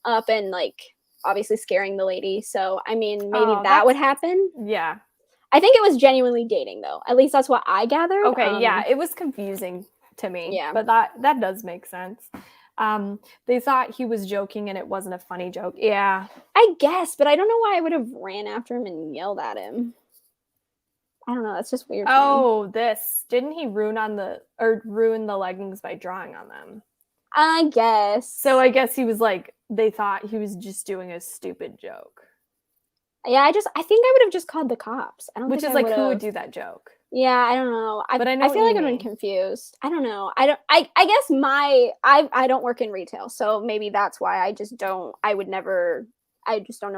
up and like obviously scaring the lady. So I mean, maybe that would happen. Yeah. I think it was genuinely dating, though. At least that's what I gathered. Okay, yeah, it was confusing to me. Yeah. But that does make sense. They thought he was joking and it wasn't a funny joke. Yeah. I guess, but I don't know why I would have ran after him and yelled at him. I don't know. That's just weird. Oh, didn't he ruin the leggings by drawing on them? I guess. So I guess he was like, they thought he was just doing a stupid joke. Yeah, I think I would have just called the cops. I don't Which think is like, who would do that joke? Yeah, I don't know. But I feel like I've been confused. I don't know. I guess I don't work in retail, so maybe that's why I just don't know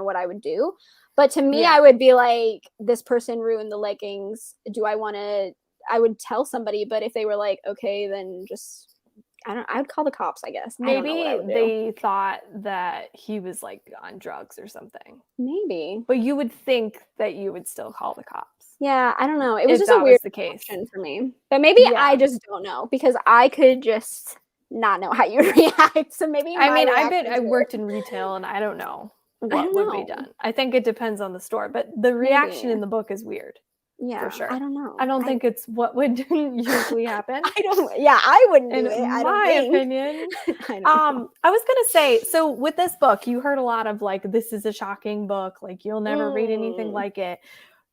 what I would do. But to me, I would be like, this person ruined the leggings. I would tell somebody, but if they were like, okay, then just, I would call the cops, I guess. Maybe they thought that he was like on drugs or something. Maybe. But you would think that you would still call the cops. Yeah, I don't know. It was just a weird question for me. But maybe I just don't know, because I could just not know how you react. So maybe I worked in retail and I don't know what would be done. I think it depends on the store, but the reaction in the book is weird. Yeah, for sure. I don't know. I don't think it's what would usually happen. I wouldn't do it. In my opinion. I was gonna say, so with this book, you heard a lot of like, this is a shocking book, like you'll never read anything like it.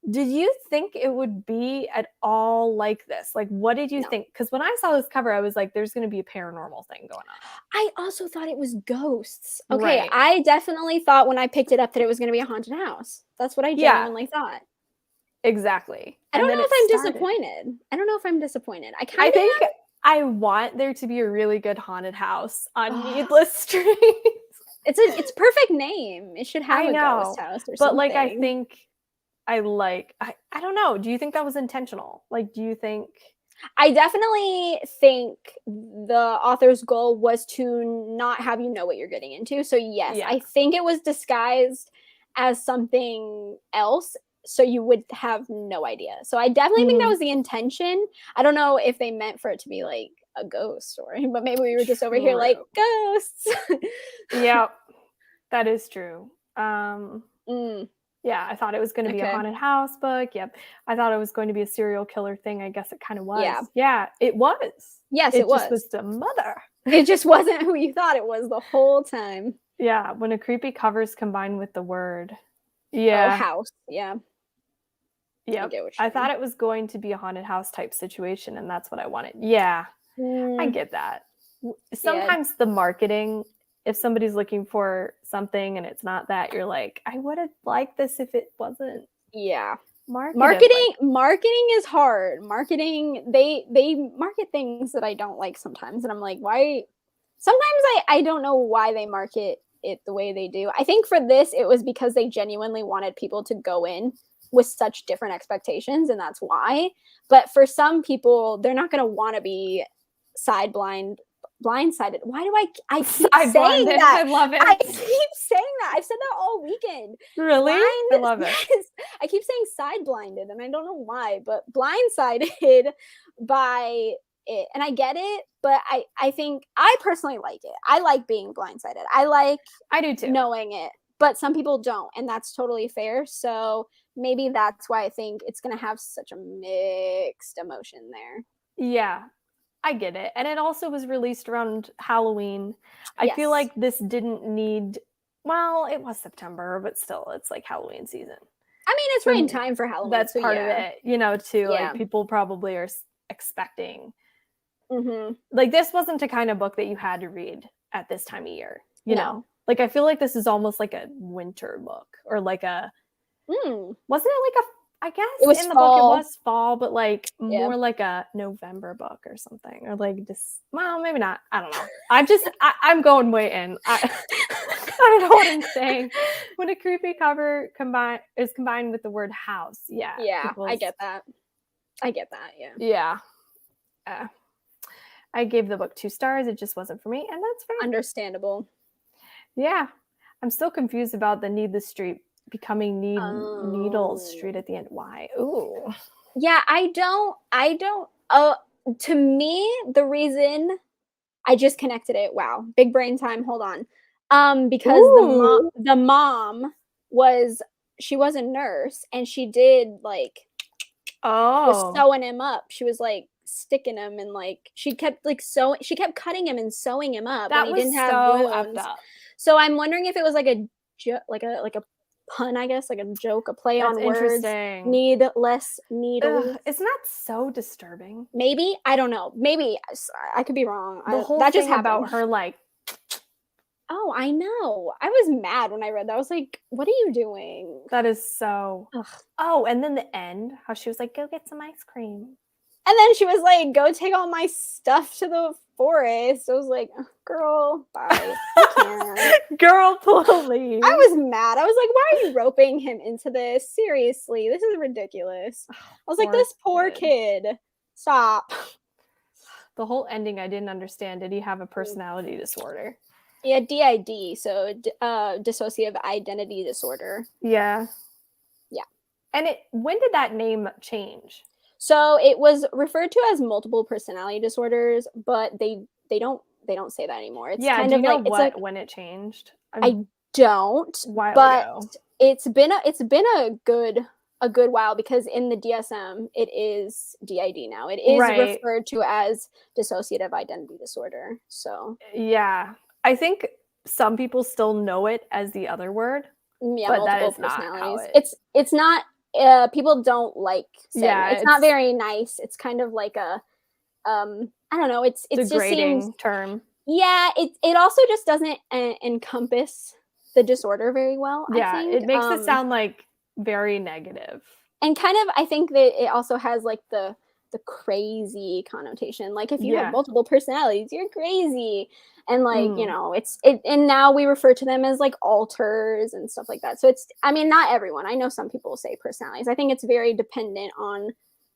Did you think it would be at all like this? Like, what did you think? Because when I saw this cover, I was like, there's going to be a paranormal thing going on. I also thought it was ghosts. Okay, right. I definitely thought when I picked it up that it was going to be a haunted house. That's what I genuinely thought. Exactly. I don't know if I'm disappointed. I think I want there to be a really good haunted house on Needless Street. It's a perfect name. It should have a ghost house or something. But like, I think I don't know. Do you think that was intentional? Like, do you think? I definitely think the author's goal was to not have you know what you're getting into. So yes, I think it was disguised as something else, so you would have no idea. So I definitely think that was the intention. I don't know if they meant for it to be like a ghost story, but maybe we were just over here like, ghosts. Yeah, that is true. Yeah, I thought it was going to be a haunted house book. Yep. I thought it was going to be a serial killer thing. I guess it kind of was. Yeah, it was. Yes, it was. It just was the mother. It just wasn't who you thought it was the whole time. Yeah, when a creepy cover's combined with the word. Yeah. Oh, house. Yeah. Yeah. I thought it was going to be a haunted house type situation, and that's what I wanted. Yeah. I get that. Sometimes the marketing, if somebody's looking for something and it's not that, you're like, I would have liked this if it wasn't. Yeah. Marketing is hard. Marketing, they market things that I don't like sometimes. And I'm like, why? Sometimes I don't know why they market it the way they do. I think for this, it was because they genuinely wanted people to go in with such different expectations, and that's why. But for some people, they're not going to want to be blindsided. Why do I keep saying that? I love it. I keep saying that. I've said that all weekend. Really? I love it. Yes. I keep saying side blinded, and I don't know why, but blindsided by it. And I get it, but I think I personally like it. I like being blindsided. I do too. Knowing it, but some people don't, and that's totally fair. So maybe that's why I think it's going to have such a mixed emotion there. Yeah. I get it. And it also was released around Halloween. I feel like this didn't need, well, it was September, but still, it's like Halloween season. I mean, it's right in time for Halloween. That's part of it, too. Like, people probably are expecting. Mm-hmm. Like, this wasn't a kind of book that you had to read at this time of year, you know? Like, I feel like this is almost like a winter book, or like a, wasn't it like a, I guess it was in the fall. book it was fall, but like more like a November book or something, or like just, well, maybe not. I don't know. I'm going way in. I don't know what I'm saying. When a creepy cover is combined with the word house, yeah, I get that. Yeah. I gave the book 2 stars. It just wasn't for me, and that's fair. Understandable. Yeah, I'm still confused about the Needless Street becoming Needle Street at the end. Why? Ooh. Yeah, I don't to me, the reason I just connected it. Wow. Big brain time. Hold on. Because the mom she was a nurse, and she did like was sewing him up. She was like sticking him and like she kept cutting him and sewing him up when he didn't have wounds. So I'm wondering if it was like a pun, I guess, like a joke, a play on words. Need less needles. Isn't that so disturbing? Maybe, I don't know. Maybe I could be wrong. The whole that thing just about her like. Oh, I know. I was mad when I read that. I was like, what are you doing? That is so. Ugh. Oh, and then the end, how she was like, go get some ice cream. And then she was like, go take all my stuff to the forest. I was like, oh, girl, bye. I can't. Girl, please. I was mad. I was like, why are you roping him into this? Seriously, this is ridiculous. I was like, this poor kid. Stop. The whole ending, I didn't understand. Did he have a personality disorder? Yeah, DID, so dissociative identity disorder. Yeah. Yeah. And when did that name change? So it was referred to as multiple personality disorders, but they don't say that anymore. It's kind do of you know like when it changed? I don't. But it's been a good while, because in the DSM it is DID now. It is referred to as dissociative identity disorder. So yeah, I think some people still know it as the other word. Yeah, but multiple that is personalities. Not it's not. People don't like saying it. It's not very nice. It's kind of like a I don't know. It's degrading just seems, term. Yeah, it also just doesn't encompass the disorder very well. Yeah, I think it makes it sound like very negative. And kind of, I think that it also has like the crazy connotation. Like if you have multiple personalities, you're crazy. And like, you know, and now we refer to them as like alters and stuff like that. So it's, I mean, not everyone. I know some people say personalities. I think it's very dependent on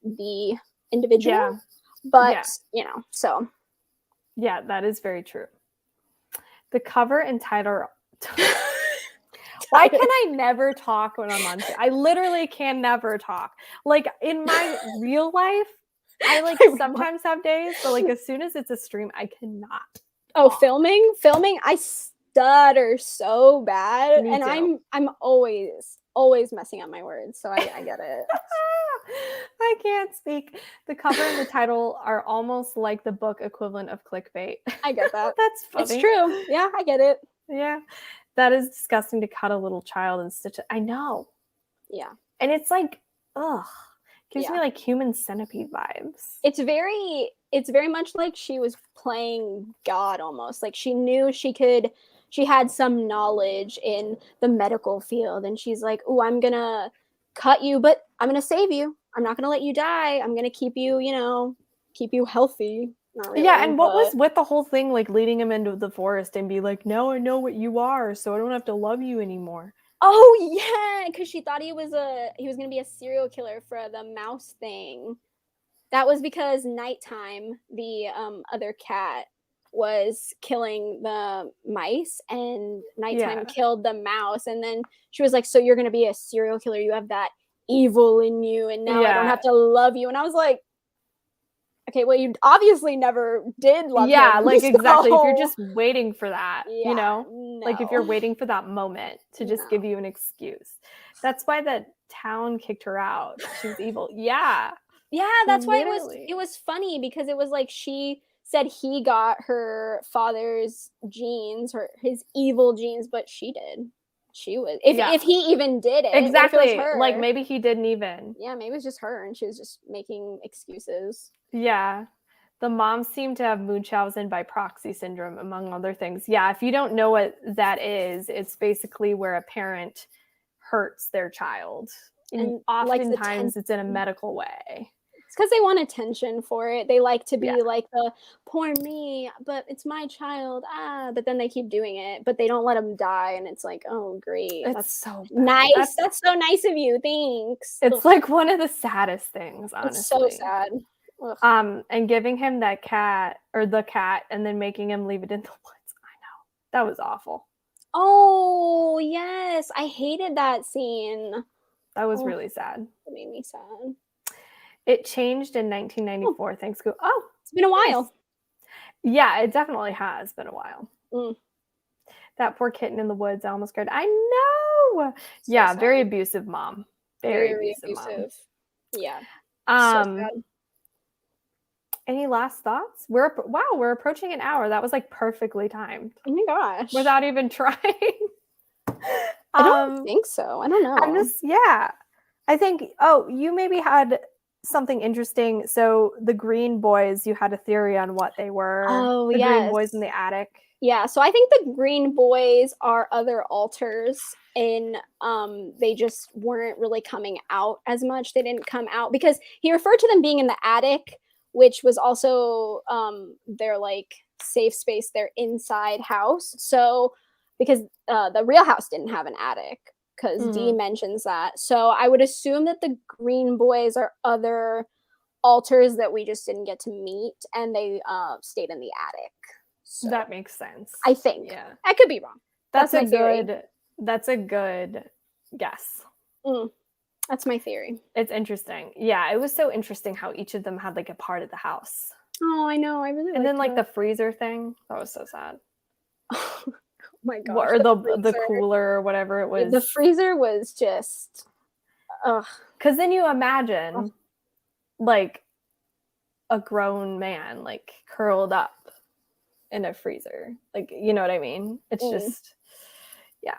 the individual. Yeah. But, you know, so. Yeah, that is very true. The cover and title. Why can I never talk when I'm on? I literally can never talk. Like in my real life, I like sometimes have days, but like as soon as it's a stream, I cannot. Oh, filming, I stutter so bad, and I'm always messing up my words, so I get it. I can't speak. The cover and the title are almost like the book equivalent of clickbait. I get that. That's funny. It's true. Yeah, I get it. Yeah. That is disgusting to cut a little child and stitch it. I know. Yeah. And it's like, ugh. Gives me like Human Centipede vibes. It's very much like she was playing God almost. Like she knew she had some knowledge in the medical field, and she's like, "Oh, I'm going to cut you, but I'm going to save you. I'm not going to let you die. I'm going to keep you, keep you healthy." Not really, and what was with the whole thing, like leading him into the forest and be like, "Now I know what you are, so I don't have to love you anymore." Oh yeah, because she thought he was gonna be a serial killer for the mouse thing. That was because Nighttime, the other cat, was killing the mice, and Nighttime killed the mouse. And then she was like, "So you're gonna be a serial killer? You have that evil in you, and now I don't have to love you." And I was like, okay, well, you obviously never did love him. Yeah, like exactly. If you're just waiting for that, like if you're waiting for that moment to just give you an excuse. That's why the town kicked her out. She was evil. Yeah. Yeah, that's why it was funny, because it was like she said he got her father's genes, his evil genes, but she did. She was if he even did it. Exactly. Like maybe he didn't even. Yeah, maybe it was just her and she was just making excuses. Yeah. The mom seemed to have Munchausen by proxy syndrome, among other things. Yeah, if you don't know what that is, it's basically where a parent hurts their child. And oftentimes it's in a medical way. It's because they want attention for it. They like to be like the poor me, but it's my child. But then they keep doing it, but they don't let them die. And it's like, oh, great. That's so nice. That's so nice of you. Thanks. It's like one of the saddest things, honestly. It's so sad. Ugh. And giving him the cat, and then making him leave it in the woods. I know. That was awful. Oh, yes. I hated that scene. That was really sad. It made me sad. It changed in 1994. Thanks, Google. Oh, it's been a while. Yeah, it definitely has been a while. That poor kitten in the woods, I almost cried. I know. So sad. Very abusive mom. Very abusive. Mom. Yeah. So sad. Any last thoughts? We're approaching an hour. That was like perfectly timed. Oh my gosh. Without even trying. I don't think so. I don't know. I think, you maybe had something interesting. So the Green Boys, you had a theory on what they were. Oh, the Green Boys in the attic. Yeah, so I think the Green Boys are other alters, and they just weren't really coming out as much. They didn't come out because he referred to them being in the attic, which was also their like safe space, their inside house. So because the real house didn't have an attic, because Dee mentions that. So I would assume that the Green Boys are other alters that we just didn't get to meet, and they stayed in the attic. So that makes sense. I think. Yeah. I could be wrong. That's a good guess. That's my theory. It's interesting. Yeah, it was so interesting how each of them had like a part of the house. Oh, I know. I really. And then like the freezer thing, that was so sad. Oh my gosh. Or the cooler or whatever it was. The freezer was just. Because then you imagine like a grown man like curled up in a freezer, like, you know what I mean? It's just, yeah.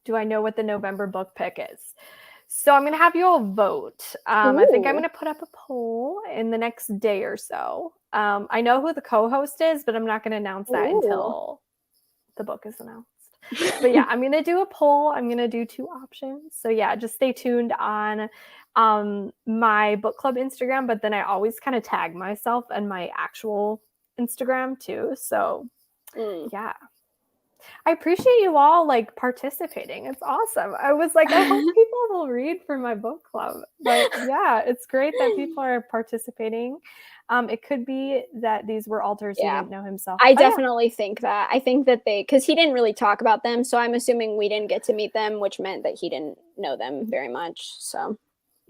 Do I know what the November book pick is? So I'm gonna have you all vote. I think I'm gonna put up a poll in the next day or so. I know who the co-host is, but I'm not gonna announce that until the book is announced. But yeah, I'm gonna do a poll. I'm gonna do 2 options. So yeah, just stay tuned on my book club Instagram, but then I always kind of tag myself and my actual Instagram too. So yeah, I appreciate you all like participating. It's awesome. I was like, I hope people will read for my book club. But yeah, it's great that people are participating. It could be that these were alters who didn't know himself. I definitely think that. I think that because he didn't really talk about them, so I'm assuming we didn't get to meet them, which meant that he didn't know them very much. So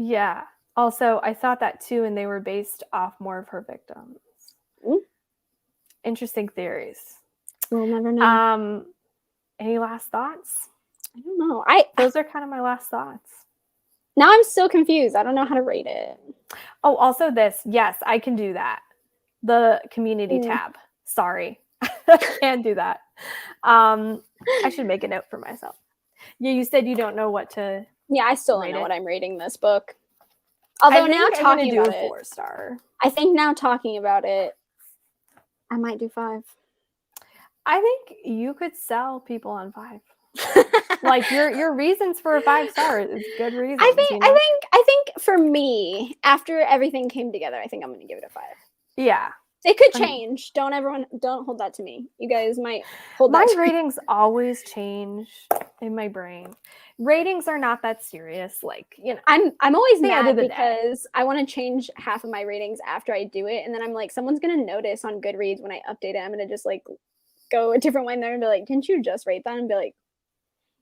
yeah. Also, I thought that too, and they were based off more of her victims. Interesting theories. We'll never know. Any last thoughts? I don't know. Those are kind of my last thoughts. Now I'm still confused. I don't know how to rate it. Oh, also this. Yes, I can do that. The community tab. Sorry. I can't do that. I should make a note for myself. Yeah, you said you don't know what to. Yeah, I still don't know what I'm rating this book. Although now talking about it, 4-star. I think now talking about it, I might do 5. I think you could sell people on 5. Like your reasons for a 5-star is good reasons. I think for me, after everything came together, I think I'm gonna give it a 5. Yeah. It could change. Don't hold that to me. You guys might hold that. My ratings always change in my brain. Ratings are not that serious. Like, you know, I'm always mad because I want to change half of my ratings after I do it, and then I'm like, someone's gonna notice on Goodreads when I update it. I'm gonna just like go a different way there and be like, didn't you just rate that? And be like,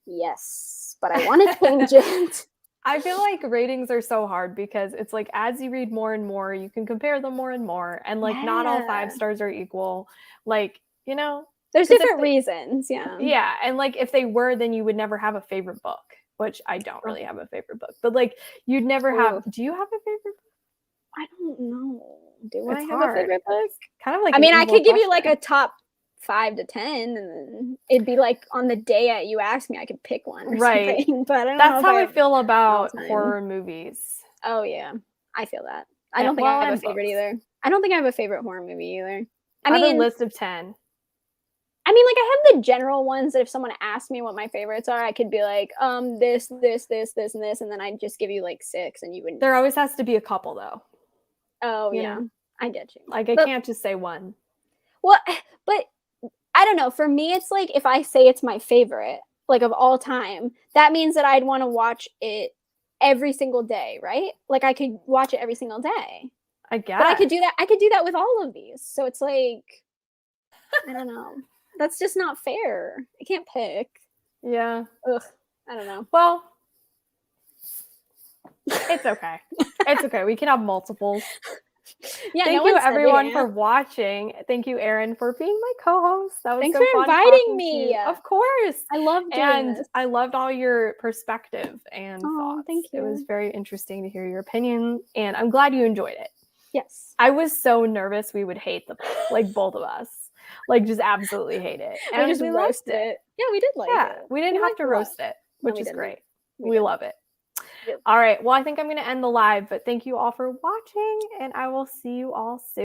yes, but I want to change it. I feel like ratings are so hard because it's like as you read more and more, you can compare them more and more. And like not all 5 stars are equal. Like, you know, there's different reasons. Yeah. Yeah. And like if they were, then you would never have a favorite book, which I don't really have a favorite book. But like you'd never have. Do you have a favorite book? I don't know. Do I have a favorite book? Kind of like I mean, I could give you like a top 5 to 10, and then it'd be like on the day you asked me, I could pick one or something. But I don't That's how I feel about horror movies. Oh yeah, I feel that. I don't think I have a favorite either. I don't think I have a favorite horror movie either. I mean, a list of 10. I mean, like I have the general ones that if someone asked me what my favorites are, I could be like, this, and this, and then I'd just give you like 6, and you wouldn't. There always has to be a couple though. Oh yeah, I get you. Like I can't just say one. Well, but I don't know. For me, it's like if I say it's my favorite, like of all time, that means that I'd want to watch it every single day, right? Like I could watch it every single day. I guess. But I could do that. I could do that with all of these. So it's like, I don't know. That's just not fair. I can't pick. Yeah. Ugh. I don't know. Well, it's okay. It's okay. We can have multiples. Yeah, thank you everyone for watching. Thank you, Erin, for being my co-host. That was Thanks so for fun inviting me. Of course. I love doing this. I loved all your perspective and thoughts. Thank you. It was very interesting to hear your opinion, and I'm glad you enjoyed it. Yes. I was so nervous we would hate the book, like both of us. Like just absolutely hate it. And we just roasted it. Yeah, we did like it. We didn't have to roast it, which is great. We love it. All right. Well, I think I'm going to end the live, but thank you all for watching, and I will see you all soon.